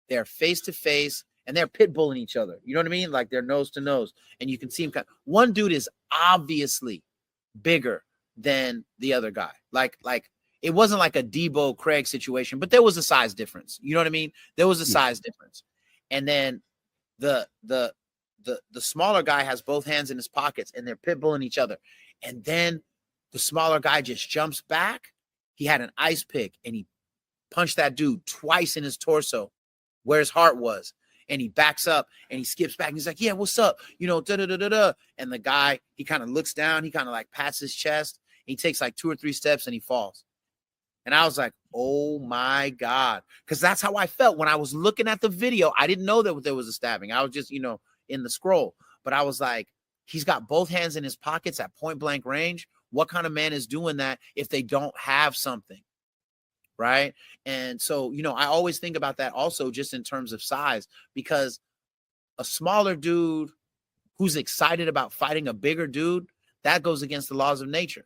C: They're face to face. And they're pit bulling each other. You know what I mean? Like, they're nose to nose. And you can see him. One dude is obviously bigger than the other guy. Like it wasn't like a Debo Craig situation, but there was a size difference. You know what I mean? There was a size difference. And then the smaller guy has both hands in his pockets and they're pit bulling each other. And then the smaller guy just jumps back. He had an ice pick and he punched that dude twice in his torso where his heart was. And he backs up and he skips back and he's like, yeah, what's up? Da, da, da, da, da. And the guy, he kind of looks down. He kind of like pats his chest. He takes like 2 or 3 steps and he falls. And I was like, oh my God. Because that's how I felt when I was looking at the video. I didn't know that there was a stabbing. I was just, in the scroll. But I was like, he's got both hands in his pockets at point blank range. What kind of man is doing that if they don't have something? Right. And so, I always think about that also just in terms of size, because a smaller dude who's excited about fighting a bigger dude, that goes against the laws of nature.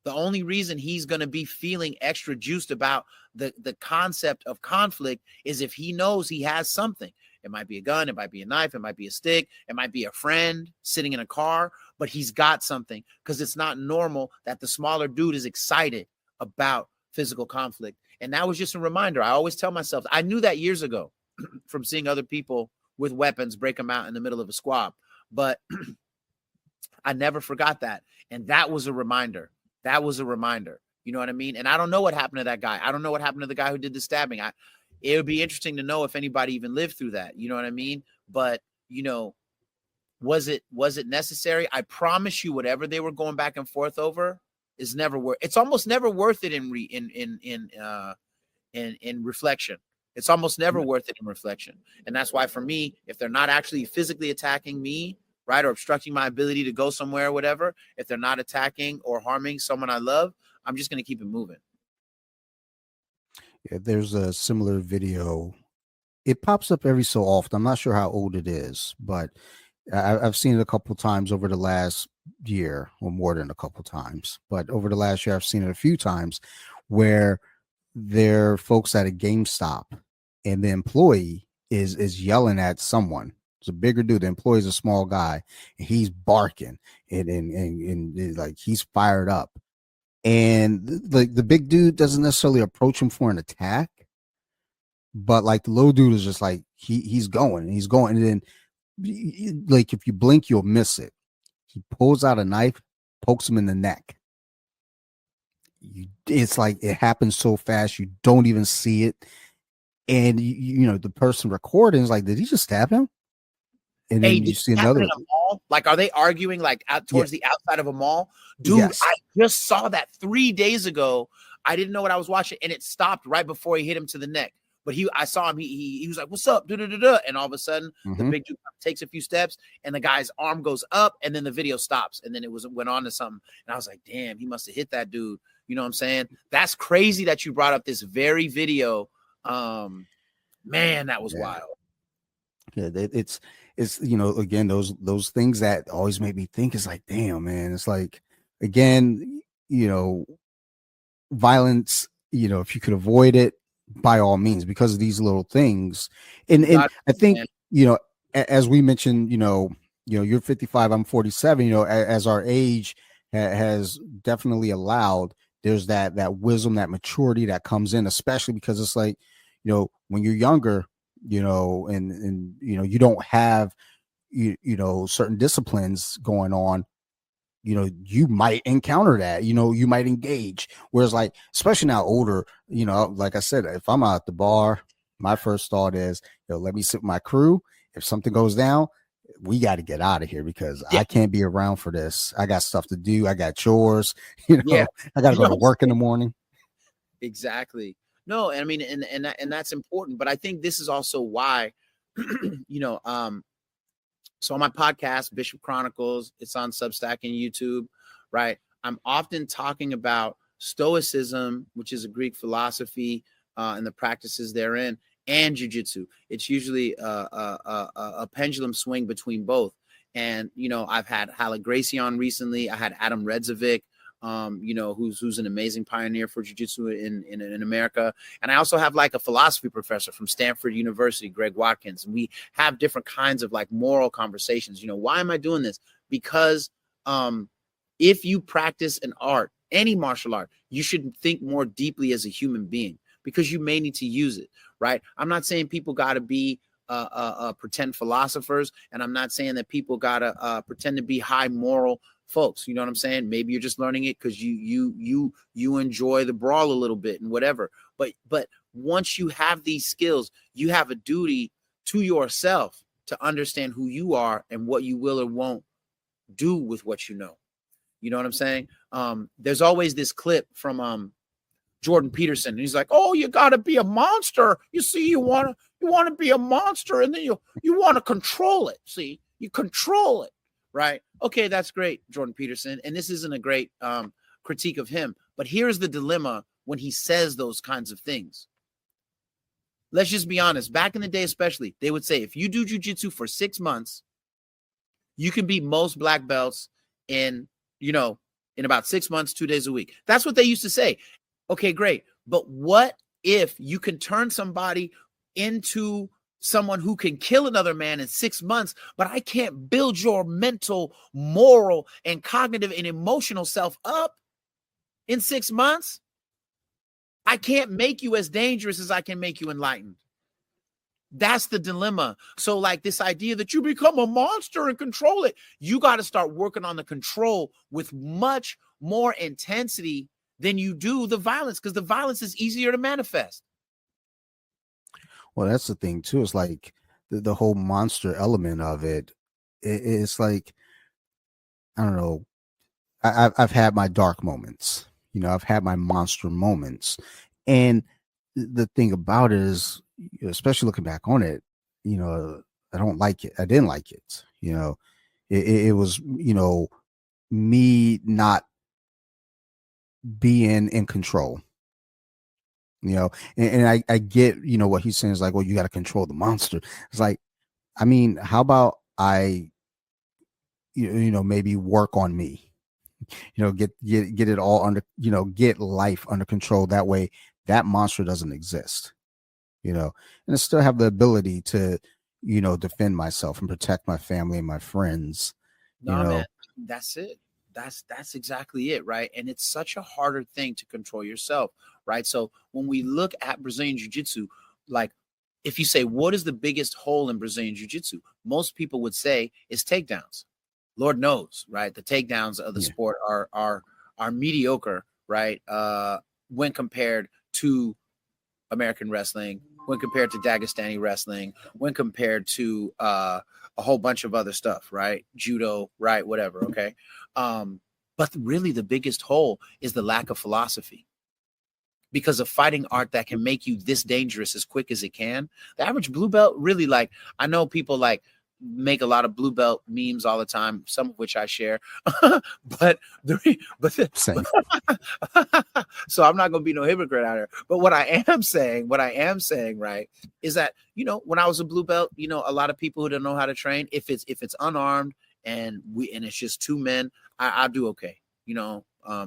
C: The only reason he's going to be feeling extra juiced about the concept of conflict is if he knows he has something. It might be a gun. It might be a knife. It might be a stick. It might be a friend sitting in a car, but he's got something, because it's not normal that the smaller dude is excited about physical conflict. And that was just a reminder. I always tell myself, I knew that years ago from seeing other people with weapons break them out in the middle of a squab, but I never forgot that. And that was a reminder. That was a reminder. You know what I mean? And I don't know what happened to that guy. I don't know what happened to the guy who did the stabbing. It would be interesting to know if anybody even lived through that. You know what I mean? But, was it necessary? I promise you, whatever they were going back and forth over is never worth. It's almost never worth it in reflection. It's almost never worth it in reflection. And that's why for me, if they're not actually physically attacking me, right, or obstructing my ability to go somewhere or whatever, if they're not attacking or harming someone I love, I'm just going to keep it moving.
B: Yeah, there's a similar video. It pops up every so often. I'm not sure how old it is, but I've seen it a couple times over the last year or more than a couple times, but over the last year, I've seen it a few times where there are folks at a GameStop and the employee is yelling at someone. It's a bigger dude. The employee's a small guy and he's barking and like he's fired up. And the big dude doesn't necessarily approach him for an attack, but like the little dude is just like he's going and he's going. And then like if you blink, you'll miss it. He pulls out a knife, pokes him in the neck. It's like it happens so fast you don't even see it, and you know the person recording is like, did he just stab him? And
C: Hey,
B: then
C: did
B: you see
C: this happen in
B: another.
C: a mall? Like, are they arguing like out
B: Yeah.
C: towards the outside of a mall? Dude,
B: Yes.
C: I just saw that 3 days ago. I didn't know what I was watching, and it stopped right before he hit him to the neck. But I saw him. He was like, "What's up?" And all of a sudden, the big dude takes a few steps, and the guy's arm goes up, and then the video stops, and then went on to something. And I was like, "Damn, he must have hit that dude." You know what I'm saying? That's crazy that you brought up this very video. Man, that was
B: Yeah.
C: wild.
B: Yeah, it's you know, again, those things that always make me think is like, damn, man. It's like, again, you know, violence, you know, if you could avoid it, by all means, because of these little things. And I think,
C: man.
B: you know, as we mentioned, you're 55, I'm 47, you know, as our age has definitely allowed, there's that wisdom, that maturity that comes in, especially because it's like, you know, when you're younger, you know, and you know, you don't have you know certain disciplines going on, you know, you might encounter that, you know, you might engage. Whereas like, especially now older, you know, like I said, if I'm out at the bar, my first thought is, you know, let me sit with my crew. If something goes down, we got to get out of here because
C: Yeah,
B: I can't be around for this. I got stuff to do. I got chores, you
C: yeah.
B: know, I got to
C: You
B: go
C: know
B: to
C: what I'm
B: work in the
C: saying?
B: morning.
C: Exactly. No, I mean, and that's important. But I think this is also why, you know, so on my podcast, Bishop Chronicles, it's on Substack and YouTube, right? I'm often talking about Stoicism, which is a Greek philosophy, and the practices therein, and Jiu-Jitsu. It's usually a pendulum swing between both. And you know, I've had Hala Gracie on recently. I had Adam Redzovic, you know, who's an amazing pioneer for Jiu-Jitsu in America. And I also have like a philosophy professor from Stanford University, Greg Watkins. And we have different kinds of like moral conversations. You know, why am I doing this? Because if you practice an art, any martial art, you should think more deeply as a human being because you may need to use it, right? I'm not saying people got to be pretend philosophers, and I'm not saying that people got to pretend to be high moral folks. You know what I'm saying? Maybe you're just learning it because you enjoy the brawl a little bit and whatever. But once you have these skills, you have a duty to yourself to understand who you are and what you will or won't do with what you know. You know what I'm saying? There's always this clip from Jordan Peterson. He's like, "Oh, you got to be a monster. You see, you want to be a monster, and then you want to control it. See, you control it, right? Okay, that's great, Jordan Peterson. And this isn't a great critique of him, but here's the dilemma when he says those kinds of things. Let's just be honest. Back in the day, especially, they would say if you do jujitsu for 6 months, you can beat most black belts in, in about 6 months, 2 days a week. That's what they used to say. Okay, great. But what if you can turn somebody into someone who can kill another man in 6 months, but I can't build your mental, moral, and cognitive and emotional self up in 6 months? I can't make you as dangerous as I can make you enlightened. That's the dilemma. So like this idea that you become a monster and control it, you got to start working on the control with much more intensity than you do the violence, because the violence is easier to manifest.
B: Well, that's the thing too. It's like the whole monster element of it. It's like, I don't know. I've had my dark moments. You know, I've had my monster moments, and the thing about it is, especially looking back on it, you know, I don't like it. I didn't like it. You know, it was, you know, me not being in control. You know, and I get, you know, what he's saying is like, well, you got to control the monster. It's like, I mean, how about I maybe work on me, get it all under, get life under control. That way that monster doesn't exist, and I still have the ability to, defend myself and protect my family and my friends, you
C: Nah, man,
B: know.
C: that's it. That's exactly it, right? And it's such a harder thing to control yourself, right? So when we look at Brazilian Jiu-Jitsu, like if you say what is the biggest hole in Brazilian Jiu-Jitsu, most people would say is takedowns. Lord knows, right? The takedowns of the
B: Yeah.
C: sport are mediocre, right? When compared to American wrestling, when compared to Dagestani wrestling, when compared to a whole bunch of other stuff, right? Judo, right? Whatever. Okay. But really, the biggest hole is the lack of philosophy because of fighting art that can make you this dangerous as quick as it can. The average blue belt really like, I know people like make a lot of blue belt memes all the time, some of which I share, but
B: Same.
C: so I'm not going to be no hypocrite out here. But what I am saying, right, is that, when I was a blue belt, a lot of people who don't know how to train, if it's unarmed and it's just two men, I do okay.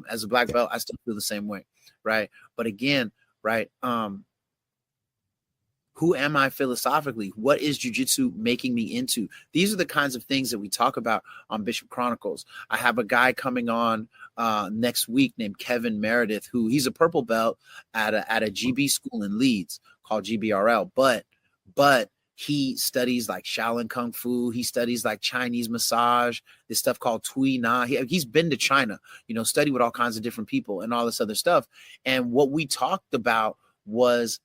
C: As a black
B: Yeah.
C: belt, I still feel the same way, right? But again, right, who am I philosophically? What is jujitsu making me into? These are the kinds of things that we talk about on Bishop Chronicles. I have a guy coming on next week named Kevin Meredith, who he's a purple belt at a GB school in Leeds called GBRL, but he studies like Shaolin Kung Fu. He studies like Chinese massage, this stuff called Tui Na. He's been to China, studied with all kinds of different people and all this other stuff. And what we talked about was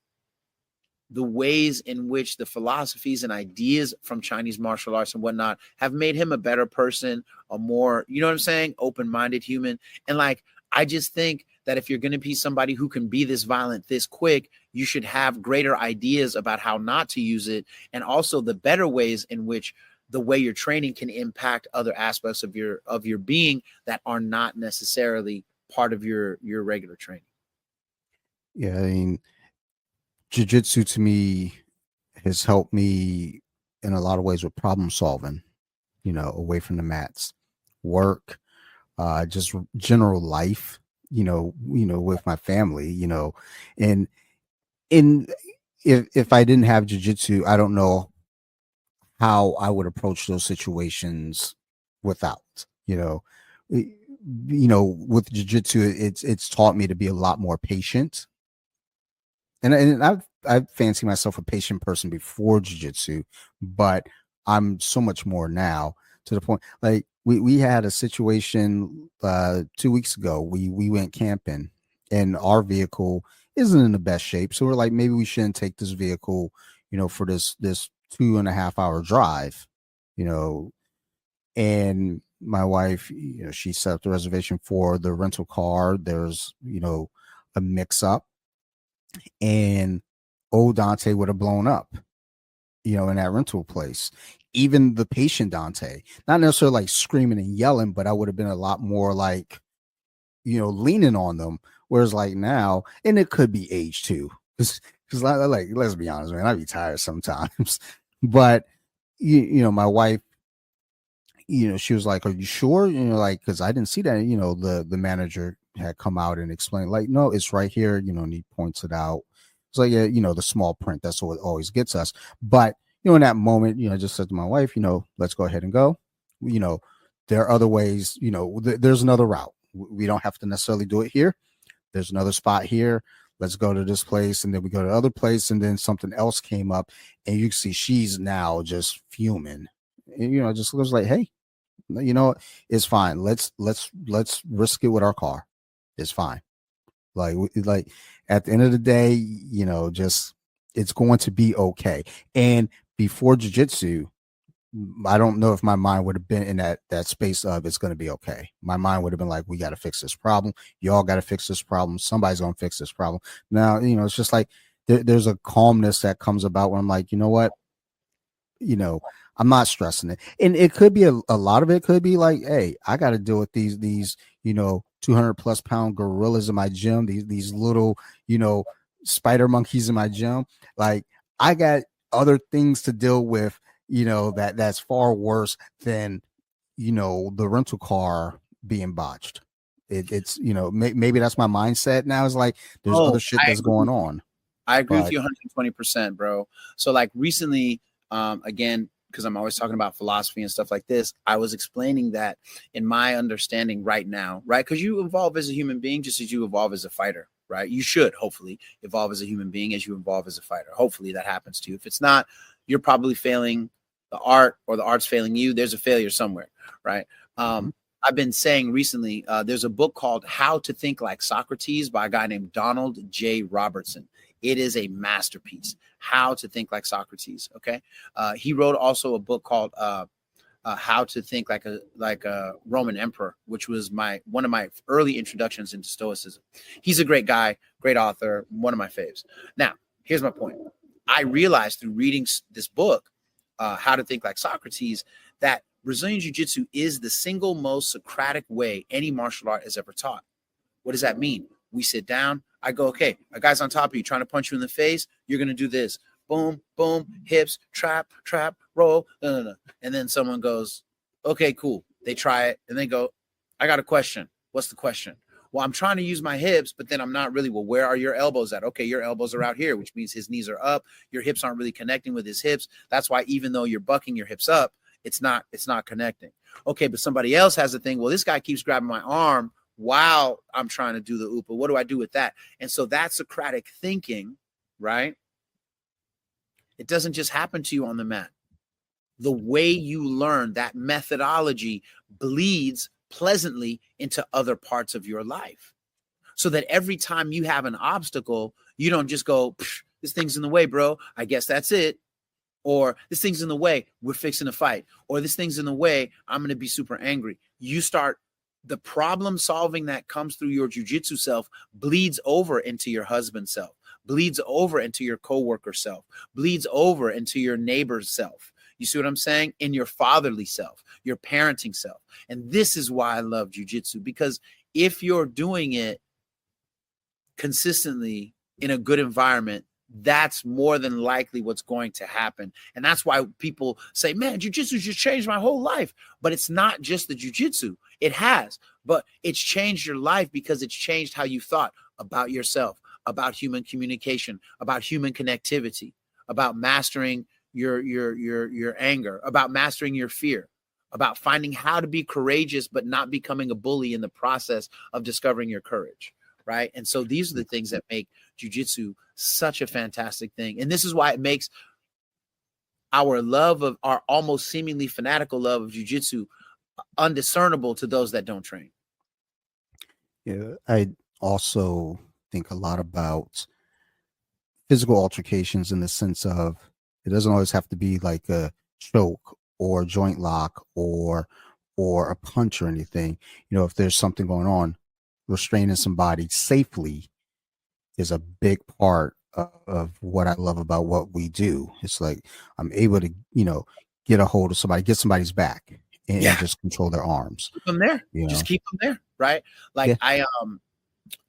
C: the ways in which the philosophies and ideas from Chinese martial arts and whatnot have made him a better person, a more, you know what I'm saying, open-minded human. And like, I just think that if you're going to be somebody who can be this violent, this quick, you should have greater ideas about how not to use it. And also the better ways in which the way you're training can impact other aspects of your being that are not necessarily part of your regular training.
B: Yeah. I mean, jujitsu to me has helped me in a lot of ways with problem solving, away from the mats, work, just general life, with my family, and in if I didn't have jujitsu, I don't know how I would approach those situations without, Y- with jujitsu, it's taught me to be a lot more patient, and I fancy myself a patient person before jujitsu, but I'm so much more now, to the point like we had a situation 2 weeks ago. We went camping and our vehicle isn't in the best shape. So we're like, maybe we shouldn't take this vehicle, for this 2.5 hour drive, you know, and my wife, she set up the reservation for the rental car. There's, a mix up, and old Dante would have blown up, in that rental place. Even the patient Dante, not necessarily like screaming and yelling, but I would have been a lot more like, leaning on them. Whereas like now, and it could be age too, because like, let's be honest, man, I'd be tired sometimes. But my wife, she was like, "Are you sure?" Like, because I didn't see that. The manager had come out and explained, like, "No, it's right here." And he points it out. It's like, yeah, the small print. That's what always gets us. But in that moment, I just said to my wife, let's go ahead and go. You know, there are other ways. There's another route. We don't have to necessarily do it here. There's another spot here. Let's go to this place, and then we go to the other place, and then something else came up, and you can see she's now just fuming. And, just looks like, hey, you know it's fine. Let's risk it with our car. It's fine. Like at the end of the day, just it's going to be okay. And before jiu-jitsu, I don't know if my mind would have been in that space of it's going to be okay. My mind would have been like, we got to fix this problem. Y'all got to fix this problem. Somebody's going to fix this problem. Now, it's just like there's a calmness that comes about when I'm like, you know what, you know, I'm not stressing it. And it could be a lot of it could be like, hey, I got to deal with these 200+ pound gorillas in my gym, these little, spider monkeys in my gym. Like, I got other things to deal with, that's far worse than the rental car being botched. It's maybe that's my mindset now. Is like there's other
C: Oh,
B: shit
C: I
B: that's going
C: agree.
B: on,
C: I agree with
B: but
C: you 120%, bro. So like recently, again, because I'm always talking about philosophy and stuff like this, I was explaining that in my understanding right now, right? Because you evolve as a human being just as you evolve as a fighter, right? You should hopefully evolve as a human being as you evolve as a fighter. Hopefully that happens to you. If it's not, you're probably failing the art or the art's failing you. There's a failure somewhere, right?
B: Mhm.
C: I've been saying recently, there's a book called How to Think Like Socrates by a guy named Donald J. Robertson. It is a masterpiece. How to Think Like Socrates. Okay, he wrote also a book called How to Think Like a Roman Emperor, which was one of my early introductions into Stoicism. He's a great guy, great author, one of my faves. Now, here's my point. I realized through reading this book, How to Think Like Socrates, that Brazilian Jiu-Jitsu is the single most Socratic way any martial art has ever taught. What does that mean? We sit down. I go, okay, a guy's on top of you trying to punch you in the face. You're going to do this. Boom, boom, hips, trap, roll. No, no, no. And then someone goes, okay, cool. They try it and they go, I got a question. What's the question? Well, I'm trying to use my hips, but then I'm not really. Well, where are your elbows at? Okay, your elbows are out here, which means his knees are up. Your hips aren't really connecting with his hips. That's why even though you're bucking your hips up, it's not connecting. Okay, but somebody else has a thing. Well, this guy keeps grabbing my arm while I'm trying to do the upa. What do I do with that? And so that's Socratic thinking, right? It doesn't just happen to you on the mat. The way you learn, that methodology bleeds pleasantly into other parts of your life. So that every time you have an obstacle, you don't just go, this thing's in the way, bro. I guess that's it. Or this thing's in the way. We're fixing a fight. Or this thing's in the way. I'm going to be super angry. You start the problem solving that comes through your jiu-jitsu self bleeds over into your husband self, bleeds over into your coworker self, bleeds over into your neighbor's self. You see what I'm saying? In your fatherly self, your parenting self. And this is why I love jiu-jitsu, because if you're doing it consistently in a good environment, that's more than likely what's going to happen. And that's why people say, man, jiu-jitsu just changed my whole life. But it's not just the jiu-jitsu. It has, but it's changed your life because it's changed how you thought about yourself, about human communication, about human connectivity, about mastering your anger, about mastering your fear, about finding how to be courageous but not becoming a bully in the process of discovering your courage. Right. And so these are the things that make jiu-jitsu such a fantastic thing. And this is why it makes our almost seemingly fanatical love of jiu-jitsu undiscernible to those that don't train.
B: Yeah, I also think a lot about physical altercations in the sense of it doesn't always have to be like a choke or a joint lock or a punch or anything. If there's something going on, restraining somebody safely is a big part of what I love about what we do. It's like I'm able to, get a hold of somebody, get somebody's back, and
C: Yeah.
B: just control their arms.
C: Keep them there.
B: You
C: Just
B: know,
C: keep them there. Right. Like
B: yeah,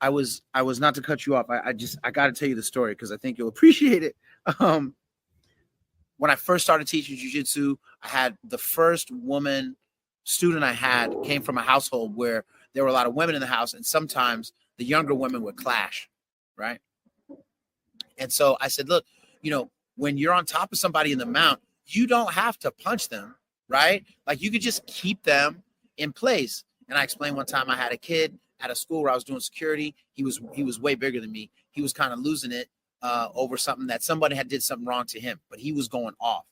C: I was not to cut you off. I got to tell you the story because I think you'll appreciate it. Um, when I first started teaching jiu-jitsu, I had the first woman student I had came from a household where there were a lot of women in the house, and sometimes the younger women would clash, right? And so I said, look, when you're on top of somebody in the mount, you don't have to punch them, right? Like you could just keep them in place. And I explained one time I had a kid at a school where I was doing security. He was way bigger than me. He was kind of losing it over something that somebody had did something wrong to him, but he was going off.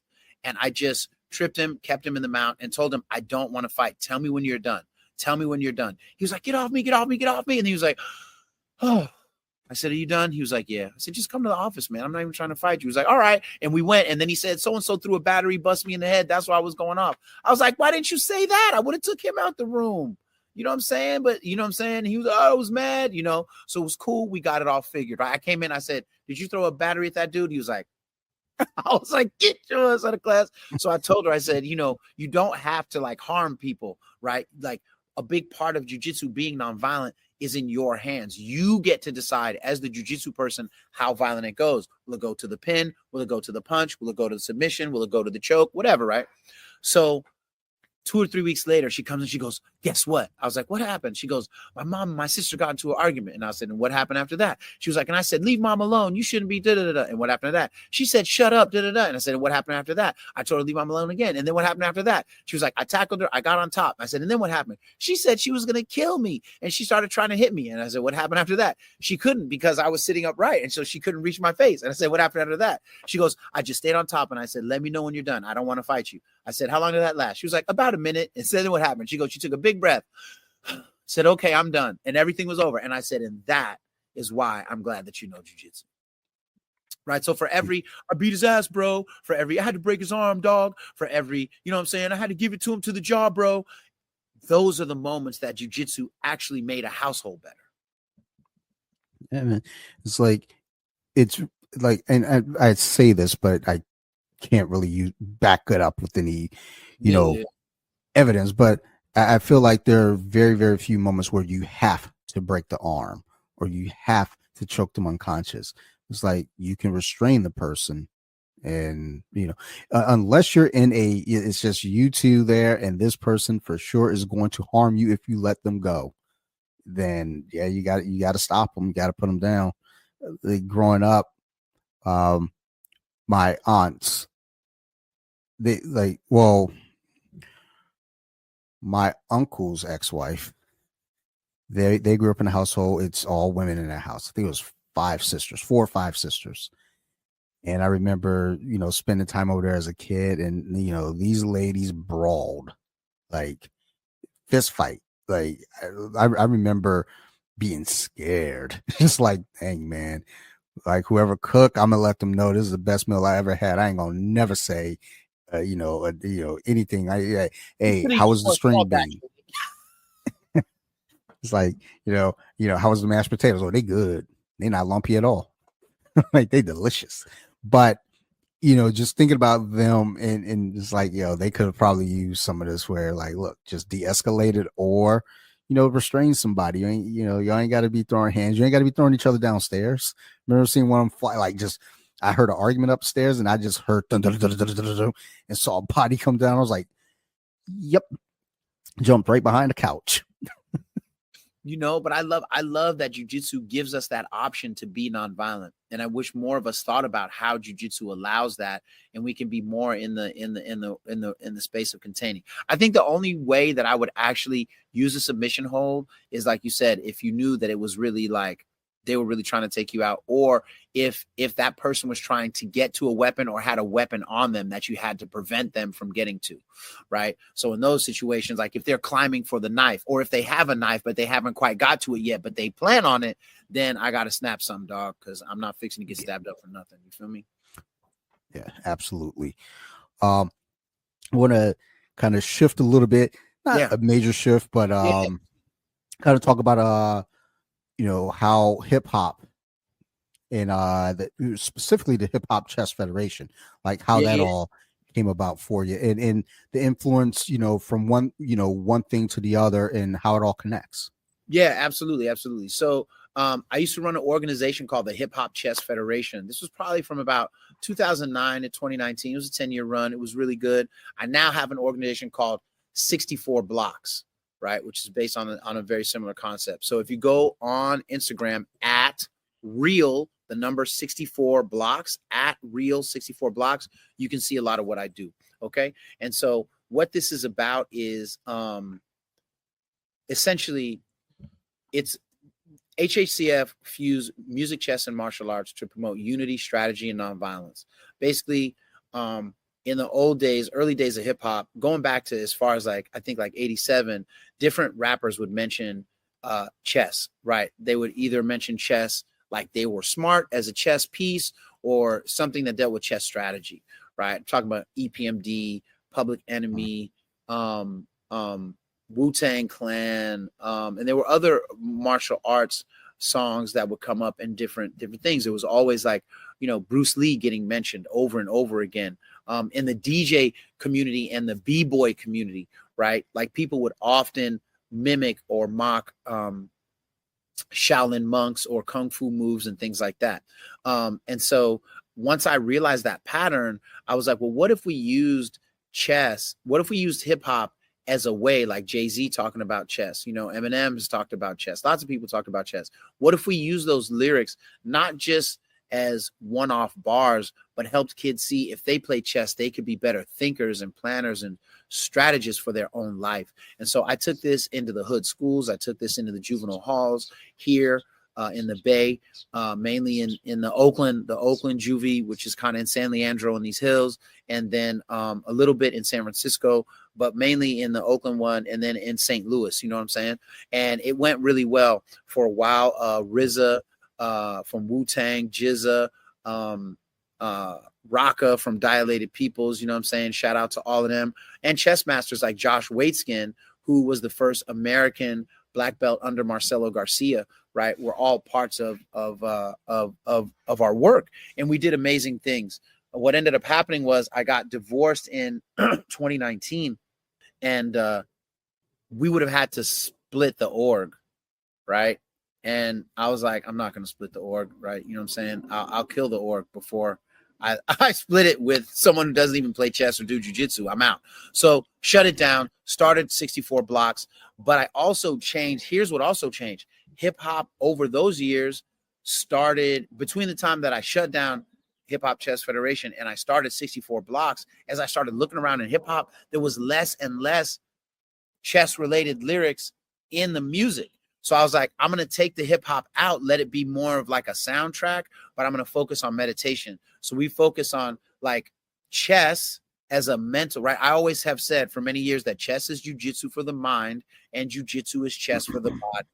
C: And I just tripped him, kept him in the mount, and told him, I don't want to fight. Tell me when you're done. Tell me when you're done. He was like, get off me, get off me, get off me. And he was like, oh. I said, are you done? He was like, yeah. I said, just come to the office, man. I'm not even trying to fight you. He was like, all right. And we went. And then he said, so-and-so threw a battery, bust me in the head. That's why I was going off. I was like, why didn't you say that? I would have took him out the room. You know what I'm saying? But you know what I'm saying? He was, I was mad, So it was cool. We got it all figured. Right? I came in. I said, did you throw a battery at that dude? He was like, I was like, get your ass out of class. So I told her, I said, you don't have to like harm people, right? Like a big part of jiu-jitsu being nonviolent is in your hands. You get to decide as the jiu-jitsu person how violent it goes. Will it go to the pin? Will it go to the punch? Will it go to the submission? Will it go to the choke? Whatever, right? So 2 or 3 weeks later, she comes and she goes, guess what? I was like, what happened? She goes, my mom and my sister got into an argument. And I said, and what happened after that? She was like, and I said, leave mom alone. You shouldn't be da-da-da-da. And what happened to that? She said, shut up, da-da-da. And I said, and what happened after that? I told her, leave mom alone again. And then what happened after that? She was like, I tackled her. I got on top. I said, and then what happened? She said she was going to kill me. And she started trying to hit me. And I said, what happened after that? She couldn't because I was sitting upright. And so she couldn't reach my face. And I said, what happened after that? She goes, I just stayed on top. And I said, let me know when you're done. I don't want to fight you. I said, how long did that last? She was like, about a minute. And said, what happened? She goes, she took a big breath, said, okay, I'm done. And everything was over. And I said, and that is why I'm glad that you know jiu-jitsu. Right. So for every, I beat his ass, bro. For every, I had to break his arm, dog. For every, you know what I'm saying? I had to give it to him to the jaw, bro. Those are the moments that jiu-jitsu actually made a household better.
B: Yeah, man. It's like, and I say this, but I can't really back it up with any, evidence, but I feel like there are very, very few moments where you have to break the arm or you have to choke them unconscious. It's like you can restrain the person, and unless you're in it's just you two there, and this person for sure is going to harm you if you let them go. Then yeah, you got to stop them. You got to put them down. Growing up, my aunts, my uncle's ex-wife, they grew up in a household. It's all women in that house. I think it was 4 or 5 sisters. And I remember, spending time over there as a kid, and these ladies brawled, like fist fight. Like I remember being scared. Just like, dang, man, like whoever cook, I'm gonna let them know this is the best meal I ever had. I ain't gonna never say anything. Hey, how was the string bean? It's like, how was the mashed potatoes? Oh, they good. They not lumpy at all. Like they delicious. But, just thinking about them and it's like, they could have probably used some of this where like, look, just de-escalate it or, restrain somebody. You ain't got to be throwing hands. You ain't got to be throwing each other downstairs. Remember seeing one of them fly, like just, I heard an argument upstairs and I just heard dun, dun, dun, dun, dun, dun, dun, and saw a body come down. I was like, yep, jumped right behind the couch.
C: But I love that jiu-jitsu gives us that option to be nonviolent. And I wish more of us thought about how jiu-jitsu allows that, and we can be more in the space of containing. I think the only way that I would actually use a submission hold is, like you said, if you knew that it was really like they were really trying to take you out, or if that person was trying to get to a weapon or had a weapon on them that you had to prevent them from getting to, right? So in those situations, like if they're climbing for the knife, or if they have a knife but they haven't quite got to it yet, but they plan on it, then I got to snap some, dog, because I'm not fixing to get stabbed up for nothing. You feel me?
B: Yeah, absolutely. I want to kind of shift a little bit, not a major shift, but kind of talk about how hip hop and specifically the Hip Hop Chess Federation, like how that all came about for you, and the influence, from one thing to the other, and how it all connects.
C: Yeah, absolutely. So I used to run an organization called the Hip Hop Chess Federation. This was probably from about 2009 to 2019. It was a 10-year run. It was really good. I now have an organization called 64 Blocks, right, which is based on a very similar concept. So if you go on Instagram at real, the number 64 blocks, at real 64 blocks, you can see a lot of what I do. Okay. And so what this is about is essentially it's HHCF fuse music, chess, and martial arts to promote unity, strategy, and nonviolence. Basically, in the old days, early days of hip hop, going back to as far as I think 87, different rappers would mention chess, right? They would either mention chess like they were smart as a chess piece, or something that dealt with chess strategy, right? I'm talking about EPMD, Public Enemy, Wu-Tang Clan, and there were other martial arts songs that would come up in different things. It was always like, Bruce Lee getting mentioned over and over again. In the DJ community and the B-boy community, right? Like people would often mimic or mock Shaolin monks or kung fu moves and things like that. And so once I realized that pattern, I was like, well, what if we used chess? What if we used hip hop as a way, like Jay-Z talking about chess, Eminem has talked about chess. Lots of people talked about chess. What if we use those lyrics not just as one-off bars, but helped kids see if they play chess, they could be better thinkers and planners and strategists for their own life. And so I took this into the hood schools. I took this into the juvenile halls here in the Bay, mainly in the Oakland Juvie, which is kind of in San Leandro in these hills, and then a little bit in San Francisco, but mainly in the Oakland one, and then in St. Louis, you know what I'm saying? And it went really well for a while. RZA from Wu-Tang, Jizza, Raka from Dilated Peoples, you know what I'm saying? Shout out to all of them. And chess masters like Josh Waitzkin, who was the first American black belt under Marcelo Garcia, right? We're all parts of our work, and we did amazing things. What ended up happening was I got divorced in 2019, and we would have had to split the org, right? And I was like, I'm not going to split the org, right? You know what I'm saying? I'll kill the org before I split it with someone who doesn't even play chess or do jiu-jitsu. I'm out. So shut it down, started 64 blocks. But I also changed. Here's what also changed. Hip hop over those years started between the time that I shut down Hip Hop Chess Federation and I started 64 blocks. As I started looking around in hip hop, there was less and less chess related lyrics in the music. So I was like, I'm going to take the hip hop out, let it be more of like a soundtrack, but I'm going to focus on meditation. So we focus on like chess as a mental, right? I always have said for many years that chess is jiu-jitsu for the mind and jiu-jitsu is chess for the body.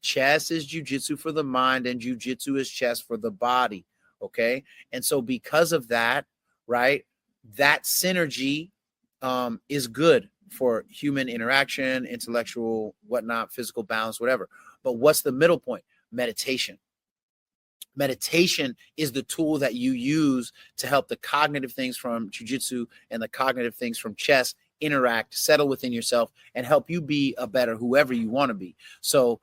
C: Chess is jiu-jitsu for the mind and jiu-jitsu is chess for the body. Okay. And so because of that, right, that synergy is good for human interaction, intellectual, whatnot, physical balance, whatever. But what's the middle point? Meditation. Meditation is the tool that you use to help the cognitive things from jiu-jitsu and the cognitive things from chess interact, settle within yourself, and help you be a better whoever you want to be. So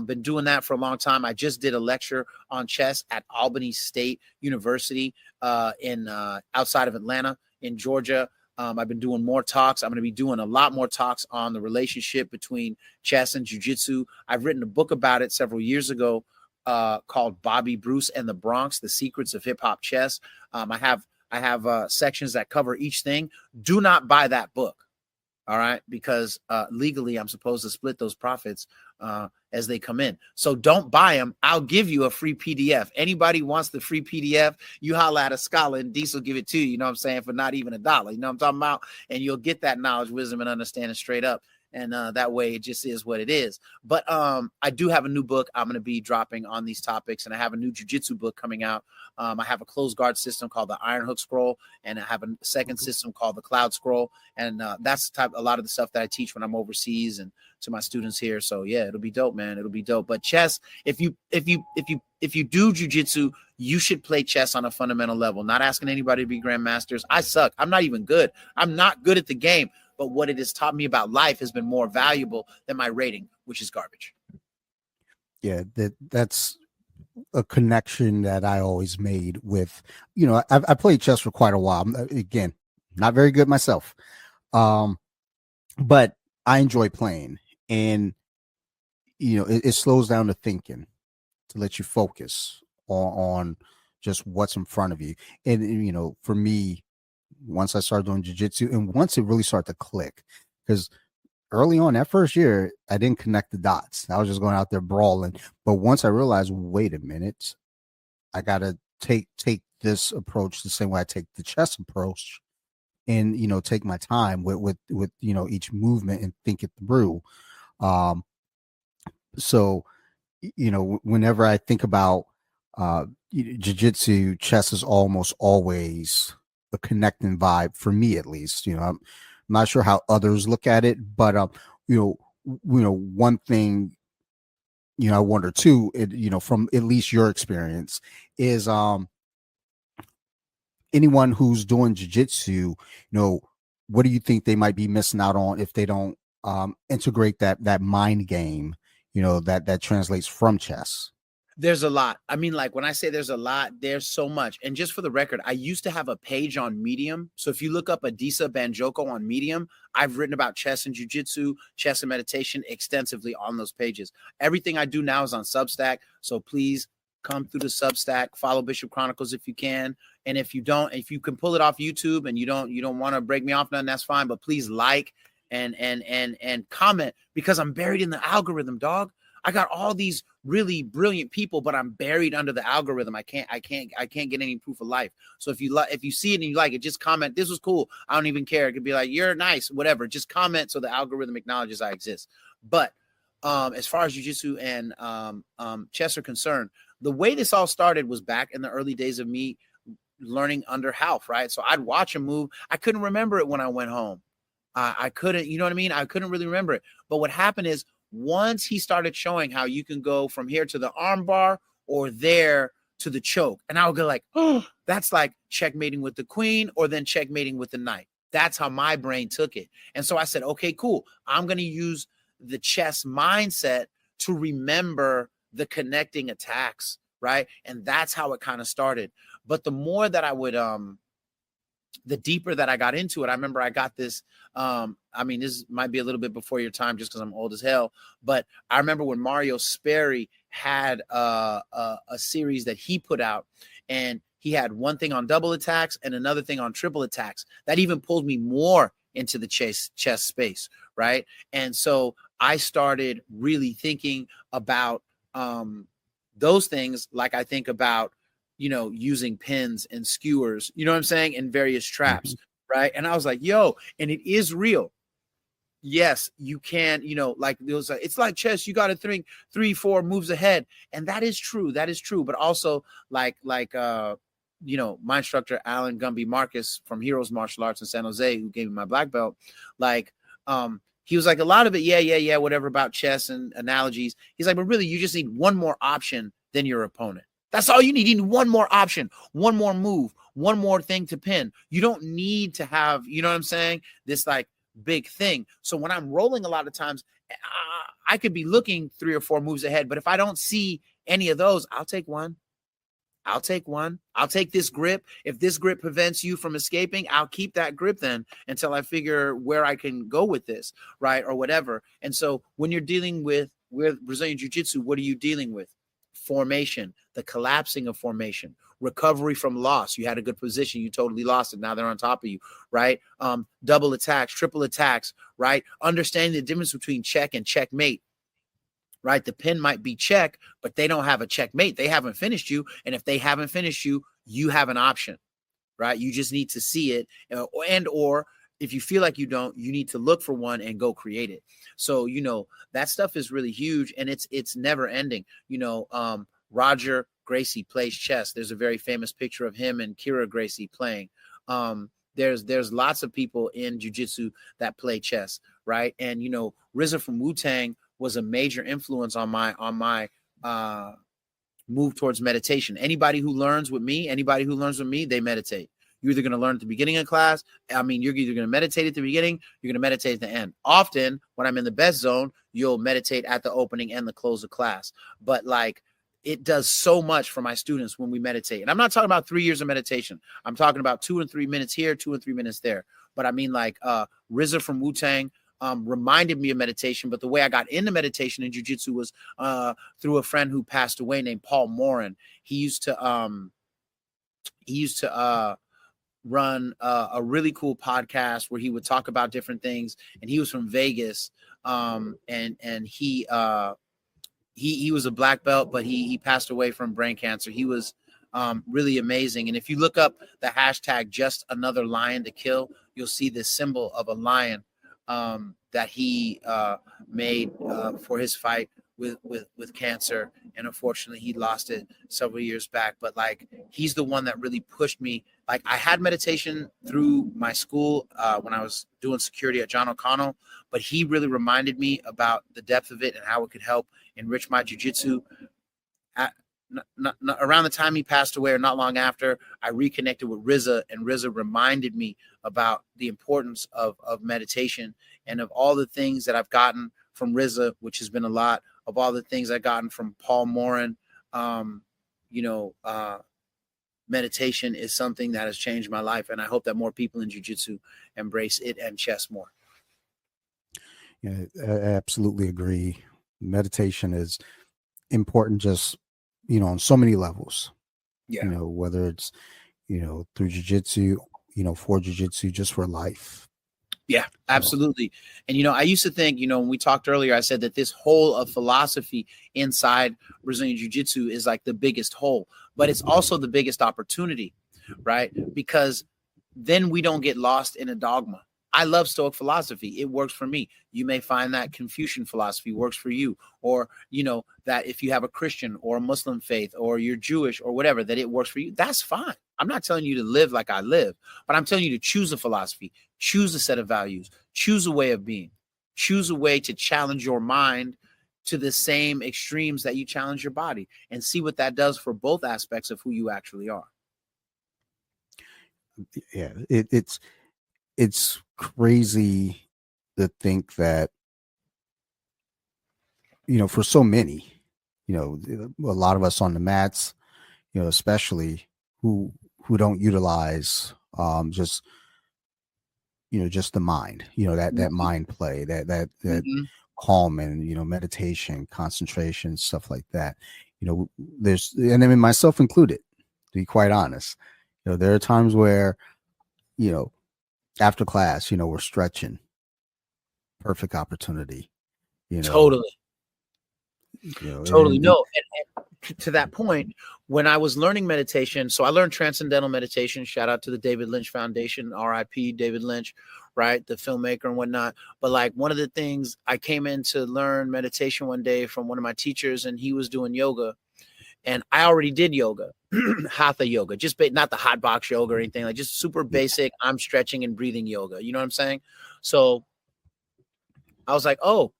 C: been doing that for a long time. I just did a lecture on chess at Albany State University in outside of Atlanta in Georgia. I've been doing more talks. I'm going to be doing a lot more talks on the relationship between chess and jiu-jitsu. I've written a book about it several years ago called Bobby Bruce and the Bronx, The Secrets of Hip Hop Chess. I have sections that cover each thing. Do not buy that book. All right. Because legally I'm supposed to split those profits as they come in. So don't buy them. I'll give you a free PDF. Anybody wants the free PDF, you holla at a scholar and Dees will give it to you. You know what I'm saying? For not even $1. You know what I'm talking about? And you'll get that knowledge, wisdom, and understanding straight up. And that way it just is what it is. But I do have a new book I'm going to be dropping on these topics. And I have a new jiu-jitsu book coming out. I have a closed guard system called the Iron Hook Scroll. And I have a second system called the Cloud Scroll. And that's a lot of the stuff that I teach when I'm overseas and to my students here. So yeah, it'll be dope, man. It'll be dope. But chess, if you do jiu-jitsu, you should play chess on a fundamental level. Not asking anybody to be grandmasters. I suck. I'm not even good. I'm not good at the game. But what it has taught me about life has been more valuable than my rating, which is garbage.
B: Yeah, that's a connection that I always made with, I played chess for quite a while. Again, not very good myself. But I enjoy playing, and, it slows down the thinking to let you focus on just what's in front of you. And, for me, once I started doing jiu-jitsu and once it really started to click, because early on that first year, I didn't connect the dots. I was just going out there brawling. But once I realized, wait a minute, I got to take this approach the same way I take the chess approach and, take my time with each movement and think it through. So, whenever I think about jiu-jitsu, chess is almost always a connecting vibe for me, at least. I'm not sure how others look at it, but one thing, I wonder too, from at least your experience is anyone who's doing jiu-jitsu, what do you think they might be missing out on if they don't integrate that mind game, that translates from chess?
C: There's a lot. I mean, like when I say there's a lot, there's so much. And just for the record, I used to have a page on Medium. So if you look up Adisa Banjoko on Medium, I've written about chess and jiu-jitsu, chess and meditation extensively on those pages. Everything I do now is on Substack. So please come through the Substack, follow Bishop Chronicles if you can. And if you don't, if you can pull it off YouTube and you don't want to break me off, none, that's fine. But please like and comment, because I'm buried in the algorithm, dog. I got all these really brilliant people, but I'm buried under the algorithm. I can't get any proof of life. So if you see it and you like it, just comment. This was cool. I don't even care. It could be like, you're nice, whatever. Just comment so the algorithm acknowledges I exist. But as far as jiu-jitsu and chess are concerned, the way this all started was back in the early days of me learning under Half, right? So I'd watch him move. I couldn't remember it when I went home. I couldn't, you know what I mean? I couldn't really remember it. But what happened is, once he started showing how you can go from here to the arm bar or there to the choke, and I would go like, oh, that's like checkmating with the queen or then checkmating with the knight. That's how my brain took it. And so I said, okay, cool. I'm going to use the chess mindset to remember the connecting attacks, right? And that's how it kind of started. But the more that I would, the deeper that I got into it, I remember I got this, I mean, this might be a little bit before your time just because I'm old as hell, but I remember when Mario Sperry had a series that he put out, and he had one thing on double attacks and another thing on triple attacks. That even pulled me more into the chess space, right? And so I started really thinking about those things like I think about, using pins and skewers, you know what I'm saying, and various traps, right? And I was like, yo, and it is real. Yes, you can, like it was like, it's like chess, you got to think 3-4 moves ahead. And that is true. That is true. But also like my instructor, Alan Gumby Marcus from Heroes Martial Arts in San Jose, who gave me my black belt, he was like, a lot of it, yeah, whatever about chess and analogies. He's like, but really, you just need one more option than your opponent. That's all you need. You need one more option, one more move, one more thing to pin. You don't need to have, you know what I'm saying, this like big thing. So when I'm rolling, a lot of times I could be looking 3 or 4 moves ahead, but if I don't see any of those, I'll take one. I'll take one. I'll take this grip. If this grip prevents you from escaping, I'll keep that grip then until I figure where I can go with this, right? Or whatever. And so when you're dealing with Brazilian Jiu-Jitsu, what are you dealing with? Formation, the collapsing of formation, recovery from loss. You had a good position, you totally lost it. Now they're on top of you, right? Double attacks, triple attacks, right? Understanding the difference between check and checkmate, right? The pin might be check, but they don't have a checkmate. They haven't finished you. And if they haven't finished you, you have an option, right? You just need to see it. Or if you feel like you don't, you need to look for one and go create it. So, that stuff is really huge, and it's never ending. Roger Gracie plays chess. There's a very famous picture of him and Kira Gracie playing. There's lots of people in jiu-jitsu that play chess, right? And RZA from Wu-Tang was a major influence on my move towards meditation. Anybody who learns with me, they meditate. You're either going to learn at the beginning of class. I mean, you're either going to meditate at the beginning, you're going to meditate at the end. Often when I'm in the best zone, you'll meditate at the opening and the close of class. But like, it does so much for my students when we meditate. And I'm not talking about 3 years of meditation. I'm talking about 2 and 3 minutes here, 2 and 3 minutes there. But I mean, like RZA from Wu-Tang reminded me of meditation. But the way I got into meditation in jiu-jitsu was through a friend who passed away named Paul Morin. He used to run a really cool podcast where he would talk about different things. And he was from Vegas. And he was a black belt, but he passed away from brain cancer. He was really amazing. And if you look up the hashtag just another lion to kill, you'll see this symbol of a lion that he made for his fight with cancer. And unfortunately, he lost it several years back. But like, he's the one that really pushed me. Like, I had meditation through my school when I was doing security at John O'Connell, but he really reminded me about the depth of it and how it could help enrich my jiu-jitsu. Around the time he passed away, or not long after, I reconnected with RZA, and RZA reminded me about the importance of meditation and of all the things that I've gotten from RZA, which has been a lot, of all the things I've gotten from Paul Morin, you know, meditation is something that has changed my life, and I hope that more people in jiu-jitsu embrace it and chess more.
B: Yeah, I absolutely agree. Meditation is important, just on so many levels.
C: Yeah.
B: Whether it's through jiu-jitsu, for jiu-jitsu, just for life.
C: Yeah, absolutely. And, I used to think, when we talked earlier, I said that this hole of philosophy inside Brazilian Jiu-Jitsu is like the biggest hole, but it's also the biggest opportunity, right? Because then we don't get lost in a dogma. I love Stoic philosophy. It works for me. You may find that Confucian philosophy works for you, or, that if you have a Christian or a Muslim faith, or you're Jewish or whatever, that it works for you. That's fine. I'm not telling you to live like I live, but I'm telling you to choose a philosophy, choose a set of values, choose a way of being, choose a way to challenge your mind to the same extremes that you challenge your body, and see what that does for both aspects of who you actually are.
B: Yeah, it's crazy to think that, for so many, a lot of us on the mats, especially who don't utilize just just the mind, that mind play, that
C: Mm-hmm.
B: calm, and meditation, concentration, stuff like that. There's, and I mean, myself included, to be quite honest, there are times where, after class, we're stretching, perfect opportunity, you know
C: Totally. Totally.
B: and
C: No. And to that point, when I was learning meditation, so I learned transcendental meditation. Shout out to the David Lynch Foundation, RIP David Lynch, right? The filmmaker and whatnot. But like, one of the things, I came in to learn meditation one day from one of my teachers, and he was doing yoga. And I already did yoga, hatha yoga, just not the hot box yoga or anything, like just super basic. I'm stretching and breathing yoga. You know what I'm saying? So I was like, oh,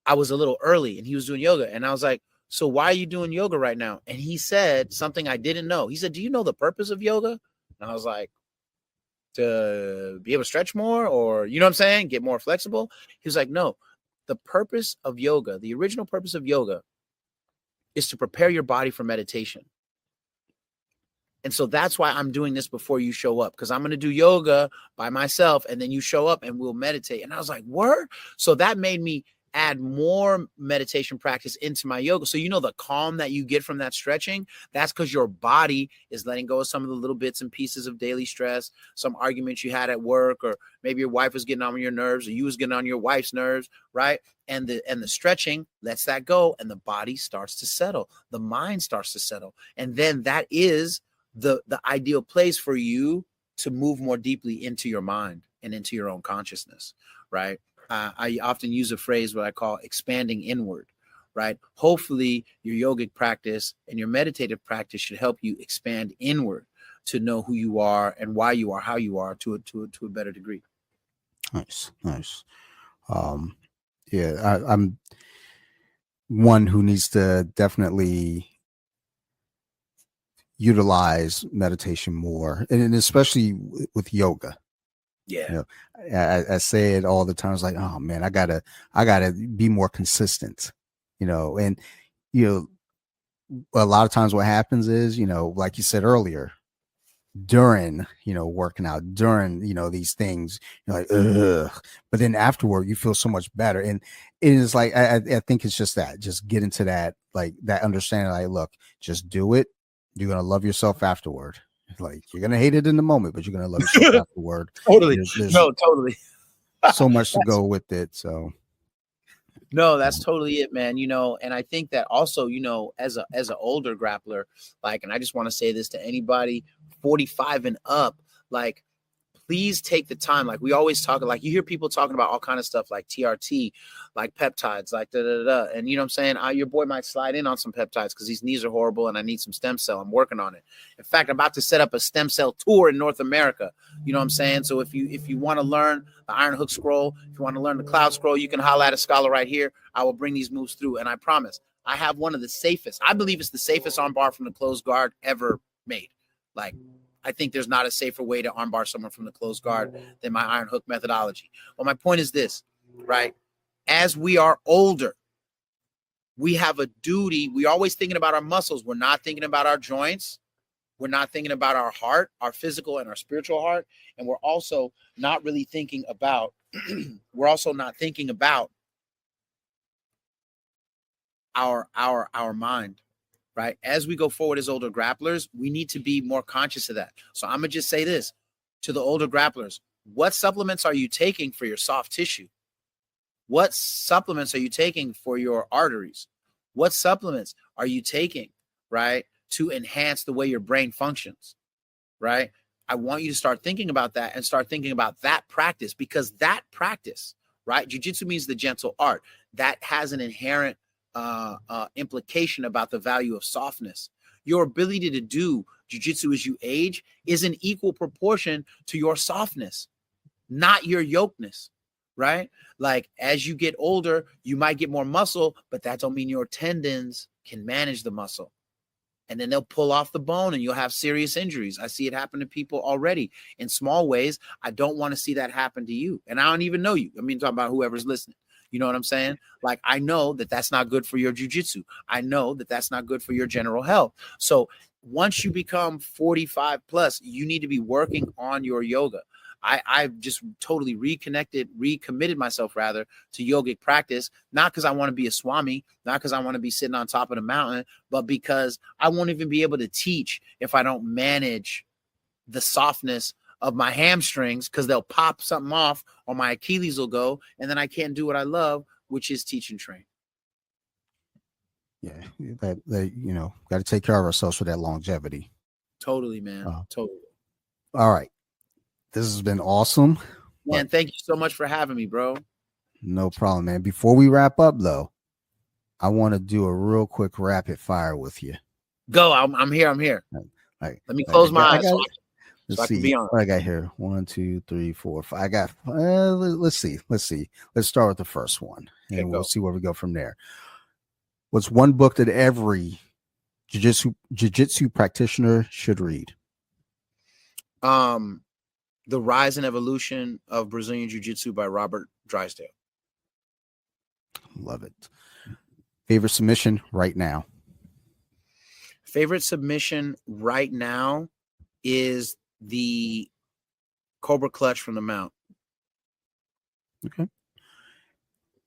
C: I was a little early, and he was doing yoga. And I was like, so why are you doing yoga right now? And he said something I didn't know. He said, do you know the purpose of yoga? And I was like, to be able to stretch more, or, you know what I'm saying, get more flexible. He was like, no, the purpose of yoga, the original purpose of yoga, is to prepare your body for meditation. And so that's why I'm doing this before you show up, because I'm going to do yoga by myself, and then you show up and we'll meditate. And I was like, word. So that made me add more meditation practice into my yoga. So, the calm that you get from that stretching, that's because your body is letting go of some of the little bits and pieces of daily stress, some arguments you had at work, or maybe your wife was getting on your nerves, or you was getting on your wife's nerves, right? And the stretching lets that go, and the body starts to settle. The mind starts to settle. And then that is the ideal place for you to move more deeply into your mind and into your own consciousness, right? I often use a phrase, what I call expanding inward, right? Hopefully your yogic practice and your meditative practice should help you expand inward to know who you are and why you are, how you are, to a better degree.
B: Nice. Yeah, I'm one who needs to definitely utilize meditation more, and especially with yoga.
C: Yeah.
B: I say it all the time. It's like, oh man, I gotta be more consistent. And a lot of times what happens is, like you said earlier, during working out, during these things, you're like, ugh, but then afterward you feel so much better. And it is like, I think it's just that, just get into that, like that understanding, like, look, just do it, you're gonna love yourself afterward. Like, you're gonna hate it in the moment, but you're gonna love yourself afterward.
C: Totally.
B: There's
C: No, totally.
B: so much to go with it. So
C: No, that's totally it, man. And I think that also, as an older grappler, like, and I just want to say this to anybody 45 and up, like, please take the time. Like, we always talk, like, you hear people talking about all kind of stuff like TRT, like peptides, like da. And you know what I'm saying? Your boy might slide in on some peptides because these knees are horrible and I need some stem cell. I'm working on it. In fact, I'm about to set up a stem cell tour in North America. You know what I'm saying? So if you want to learn the Iron Hook scroll, if you want to learn the Cloud scroll, you can holler at a scholar right here. I will bring these moves through. And I promise, I have one of the safest, I believe it's the safest armbar from the closed guard ever made. Like, I think there's not a safer way to armbar someone from the closed guard than my Iron Hook methodology. But my point is this, right? As we are older, we have a duty. We're always thinking about our muscles. We're not thinking about our joints. We're not thinking about our heart, our physical and our spiritual heart. And we're also not really thinking about, we're also not thinking about our mind, right? As we go forward as older grapplers, we need to be more conscious of that. So I'm gonna just say this to the older grapplers: what supplements are you taking for your soft tissue? What supplements are you taking for your arteries? What supplements are you taking, right, to enhance the way your brain functions, right? I want you to start thinking about that and start thinking about that practice, because that practice, right? Jiu-jitsu means the gentle art. That has an inherent implication about the value of softness. Your ability to do jiu-jitsu as you age is in equal proportion to your softness, not your yokeness, right? Like as you get older, you might get more muscle, but that don't mean your tendons can manage the muscle. And then they'll pull off the bone and you'll have serious injuries. I see it happen to people already in small ways. I don't want to see that happen to you. And I don't even know you. I mean, talking about whoever's listening. You know what I'm saying? Like, I know that that's not good for your jiu-jitsu. I know that that's not good for your general health. So once you become 45 plus, you need to be working on your yoga. I've just totally recommitted myself rather to yogic practice, not because I want to be a swami, not because I want to be sitting on top of the mountain, but because I won't even be able to teach if I don't manage the softness of my hamstrings, because they'll pop something off or my Achilles will go, and then I can't do what I love, which is teach and train.
B: Yeah, that got to take care of ourselves for that longevity.
C: Totally, man. Totally.
B: All right. This has been awesome.
C: Man, thank you so much for having me, bro.
B: No problem, man. Before we wrap up, though, I want to do a real quick rapid fire with you.
C: Go. I'm here. I'm here.
B: Right.
C: Let me close my eyes.
B: Let's see what I got here. 1, 2, 3, 4, 5. I got. Let's see. Let's start with the first one, and we'll see where we go from there. What's one book that every jiu-jitsu practitioner should read?
C: The Rise and Evolution of Brazilian Jiu-Jitsu by Robert Drysdale.
B: Love it. Favorite submission right now?
C: Favorite submission right now is the Cobra Clutch from the Mount.
B: Okay.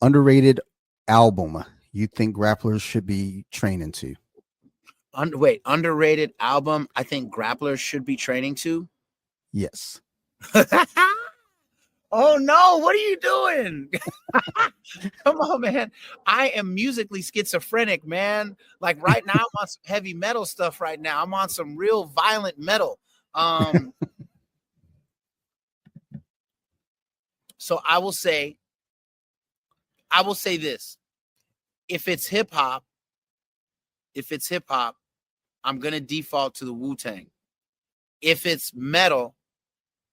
B: Underrated album you think grapplers should be training to?
C: Underrated album I think grapplers should be training to?
B: Yes.
C: Oh no, what are you doing? Come on, man. I am musically schizophrenic, man. Like right now, I'm on some heavy metal stuff right now. I'm on some real violent metal. So I will say this. If it's hip hop, I'm gonna default to the Wu-Tang. If it's metal,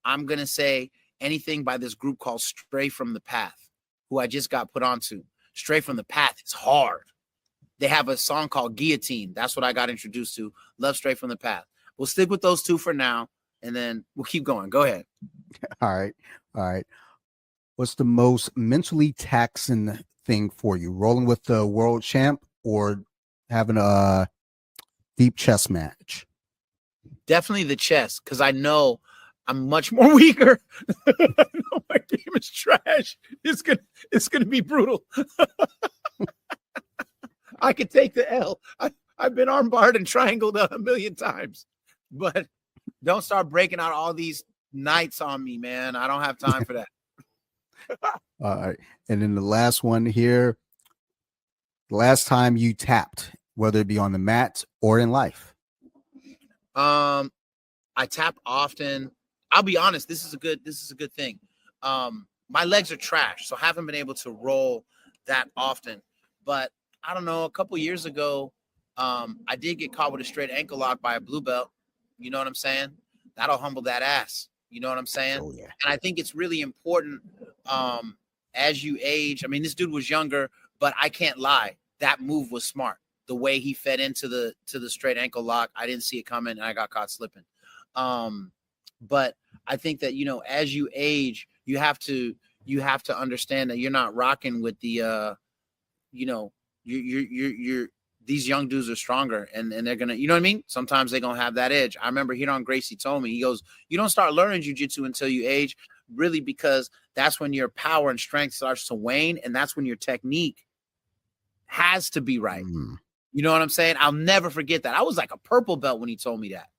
C: I'm gonna say anything by this group called Stray from the Path, who I just got put onto. Stray from the Path is hard. They have a song called Guillotine. That's what I got introduced to. Love Stray from the Path. We'll stick with those two for now, and then we'll keep going. Go ahead.
B: All right. What's the most mentally taxing thing for you? Rolling with the world champ or having a deep chess match?
C: Definitely the chess, because I know I'm much more weaker. I know my game is trash. It's gonna be brutal. I could take the L. I've been armbarred and triangled a million times, but don't start breaking out all these knights on me, man. I don't have time for that.
B: All right. And then the last one here. Last time you tapped, whether it be on the mat or in life?
C: I tap often. I'll be honest, this is a good thing. My legs are trash, so I haven't been able to roll that often. But I don't know, a couple years ago, I did get caught with a straight ankle lock by a blue belt. You know what I'm saying? That'll humble that ass. You know what I'm saying?
B: Oh, yeah.
C: And I think it's really important as you age. I mean, this dude was younger, but I can't lie. That move was smart. The way he fed into the straight ankle lock, I didn't see it coming, and I got caught slipping. But I think that, you know, as you age, you have to understand that you're not rocking with the, you know, you're these young dudes are stronger, and they're gonna, you know what I mean? Sometimes they're gonna have that edge. I remember Hiron Gracie told me, he goes, you don't start learning jiu-jitsu until you age, really, because that's when your power and strength starts to wane, and that's when your technique has to be right. You know what I'm saying? I'll never forget that. I was like a purple belt when he told me that.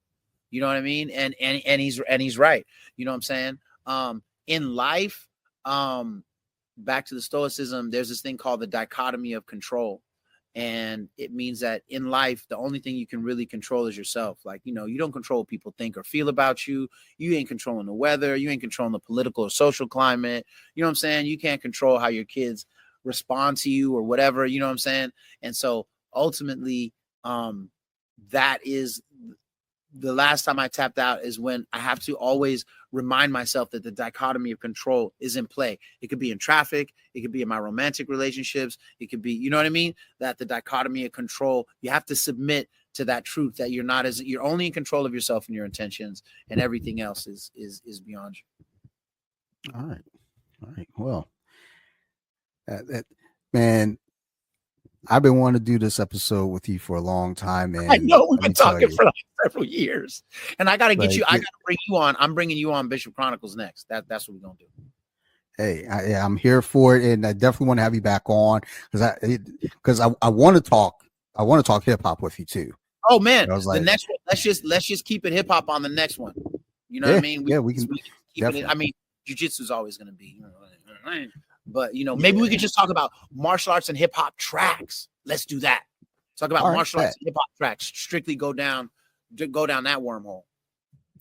C: You know what I mean? And he's right. You know what I'm saying? In life, back to the Stoicism, there's this thing called the dichotomy of control. And it means that in life, the only thing you can really control is yourself. Like, you know, you don't control what people think or feel about you. You ain't controlling the weather. You ain't controlling the political or social climate. You know what I'm saying? You can't control how your kids respond to you or whatever. You know what I'm saying? And so ultimately, that is the last time I tapped out, is when I have to always remind myself that the dichotomy of control is in play. It could be in traffic. It could be in my romantic relationships. It could be, you know what I mean? That the dichotomy of control, you have to submit to that truth that you're only in control of yourself and your intentions, and everything else is beyond you.
B: All right. Well, man, I've been wanting to do this episode with you for a long time, and
C: I know we've been talking for like several years, and I got to get you. I got to bring you on. I'm bringing you on Bishop Chronicles next. That's what we're gonna do.
B: Hey, I'm here for it, and I definitely want to have you back on because I want to talk. I want to talk hip hop with you too.
C: Oh man, the next one. Let's just keep it hip hop on the next one. You know what I mean?
B: We can keep
C: it. I mean, jiu-jitsu is always going to be. But, you know, maybe we could just talk about martial arts and hip hop tracks. Let's do that. Talk about martial arts and hip hop tracks. Strictly go down that wormhole.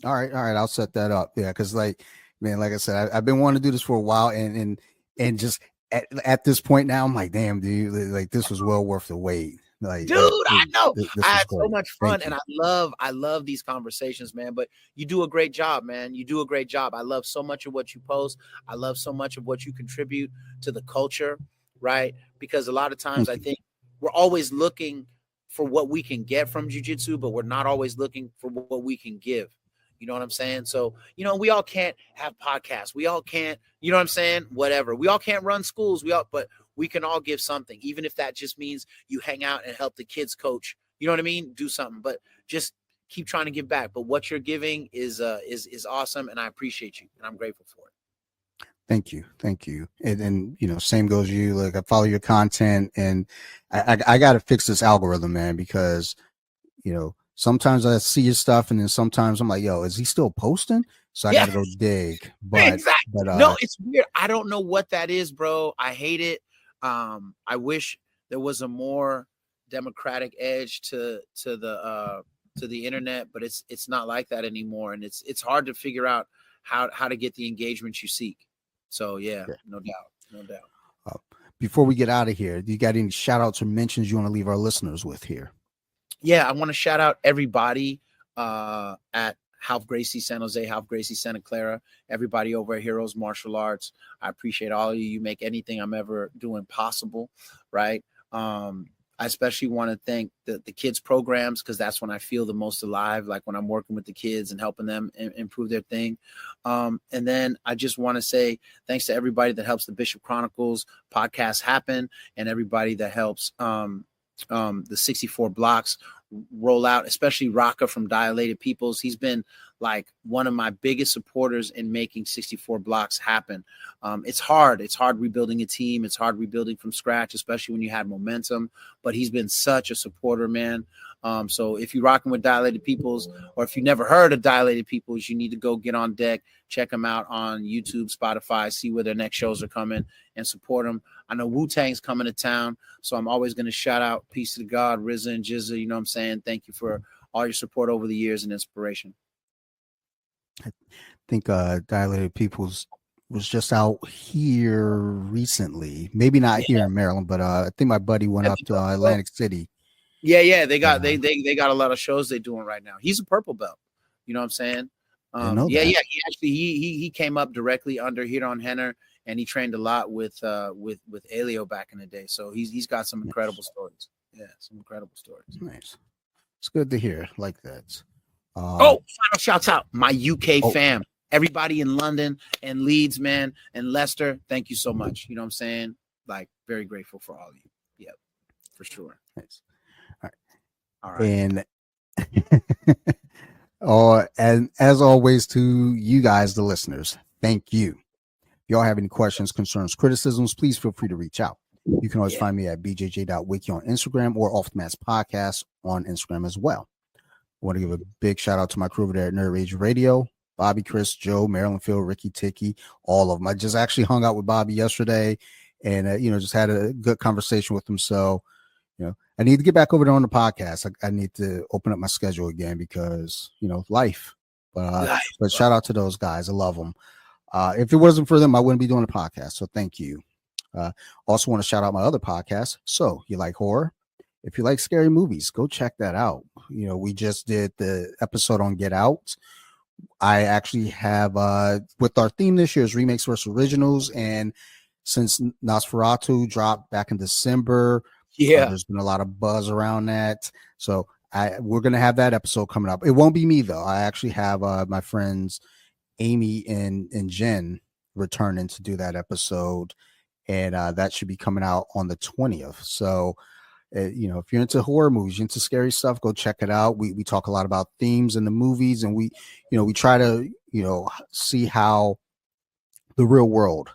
B: All right. I'll set that up. Yeah, because like I said, I've been wanting to do this for a while, and just at this point now, I'm like, damn, dude, like this was well worth the wait. Like,
C: dude, I know. I had so much fun, and I love these conversations, man. But you do a great job, man. You do a great job. I love so much of what you post. I love so much of what you contribute to the culture, right? Because a lot of times I think we're always looking for what we can get from jiu-jitsu, but we're not always looking for what we can give. You know what I'm saying? So, you know, we all can't have podcasts. We all can't, you know what I'm saying? Whatever. We all can't run schools. But we can all give something, even if that just means you hang out and help the kids coach. You know what I mean? Do something, but just keep trying to give back. But what you're giving is awesome, and I appreciate you, and I'm grateful for it.
B: Thank you. And you know, same goes to you. Like, I follow your content, and I got to fix this algorithm, man, because you know, sometimes I see your stuff, and then sometimes I'm like, yo, is he still posting? So I got to go dig. But,
C: exactly. No, it's weird. I don't know what that is, bro. I hate it. I wish there was a more democratic edge to the internet, but it's not like that anymore, and it's hard to figure out how to get the engagement you seek. So yeah. No doubt.
B: Before we get out of here, do you got any shout outs or mentions you want to leave our listeners with here?
C: Yeah, I want to shout out everybody at Half Gracie San Jose, Half Gracie Santa Clara, everybody over at Heroes Martial Arts. I appreciate all of you. You make anything I'm ever doing possible, right? I especially want to thank the kids programs, because that's when I feel the most alive, like when I'm working with the kids and helping them improve their thing. And then I just want to say thanks to everybody that helps the Bishop Chronicles podcast happen, and everybody that helps the 64 blocks roll out, especially Raka from Dilated Peoples. He's been like one of my biggest supporters in making 64 blocks happen. It's hard rebuilding a team. It's hard rebuilding from scratch, especially when you had momentum, but he's been such a supporter, man. So if you're rocking with Dilated Peoples, or if you never heard of Dilated Peoples, you need to go get on deck, check them out on YouTube, Spotify, see where their next shows are coming, and support them. I know Wu-Tang's coming to town, so I'm always going to shout out Peace to God, RZA and Jizza. You know what I'm saying? Thank you for all your support over the years and inspiration.
B: I think Dilated Peoples was just out here recently. Maybe not here in Maryland, but I think my buddy went up to Atlantic City.
C: Yeah, they got they got a lot of shows they're doing right now. He's a purple belt. You know what I'm saying? He came up directly under Hiron Henner, and he trained a lot with Elio back in the day. So he's got some incredible stories. Yeah, some incredible stories.
B: Nice. It's good to hear like that.
C: Final shouts out my UK fam, everybody in London and Leeds, man, and Leicester. Thank you so much. You know what I'm saying? Like, very grateful for all of you. Yep. For sure.
B: Nice. All right.
C: All right.
B: And and as always, to you guys, the listeners, thank you. If y'all have any questions, concerns, criticisms, please feel free to reach out. You can always find me at bjj.wiki on Instagram or Off the Mask Podcast on Instagram as well. I want to give a big shout out to my crew over there at Nerd Rage Radio, Bobby, Chris, Joe, Marilyn, Phil, Ricky, Tiki, all of them. I just actually hung out with Bobby yesterday and, just had a good conversation with him. So, I need to get back over there on the podcast. I need to open up my schedule again because, life. But shout out to those guys. I love them. If it wasn't for them, I wouldn't be doing the podcast. So thank you. Also want to shout out my other podcast. So you like horror? If you like scary movies, go check that out. We just did the episode on Get Out. I actually have, with our theme this year is remakes versus originals. And since Nosferatu dropped back in December, there's been a lot of buzz around that. So we're going to have that episode coming up. It won't be me, though. I actually have my friends Amy and Jen returning to do that episode. And that should be coming out on the 20th. So, if you're into horror movies, you're into scary stuff, go check it out. We talk a lot about themes in the movies, and we try to, see how the real world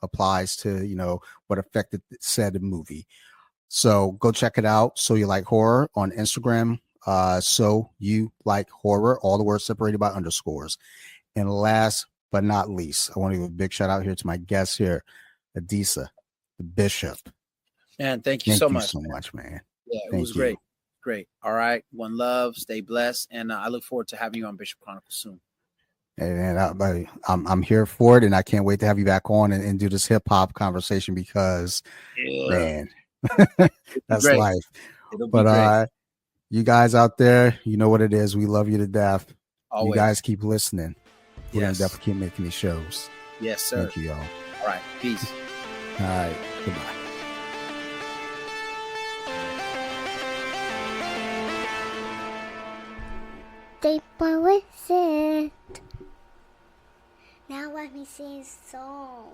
B: applies to, what affected said movie. So go check it out. So You Like Horror on Instagram. So You Like Horror, all the words separated by underscores. And last but not least, I want to give a big shout out here to my guest here, Adisa, the Bishop.
C: Man, thank you so much.
B: Man.
C: Yeah, it was great. Great. All right. One love. Stay blessed. And I look forward to having you on Bishop Chronicles soon.
B: And I'm here for it, and I can't wait to have you back on and do this hip hop conversation because, man, that's
C: great.
B: life.
C: It'll be great.
B: You guys out there, you know what it is. We love you to death.
C: Always.
B: You guys keep listening. We're gonna definitely keep making these shows.
C: Yes, sir.
B: Thank you, y'all.
C: All right. Peace.
B: All right. Goodbye.
A: They were with it. Now let me sing a song.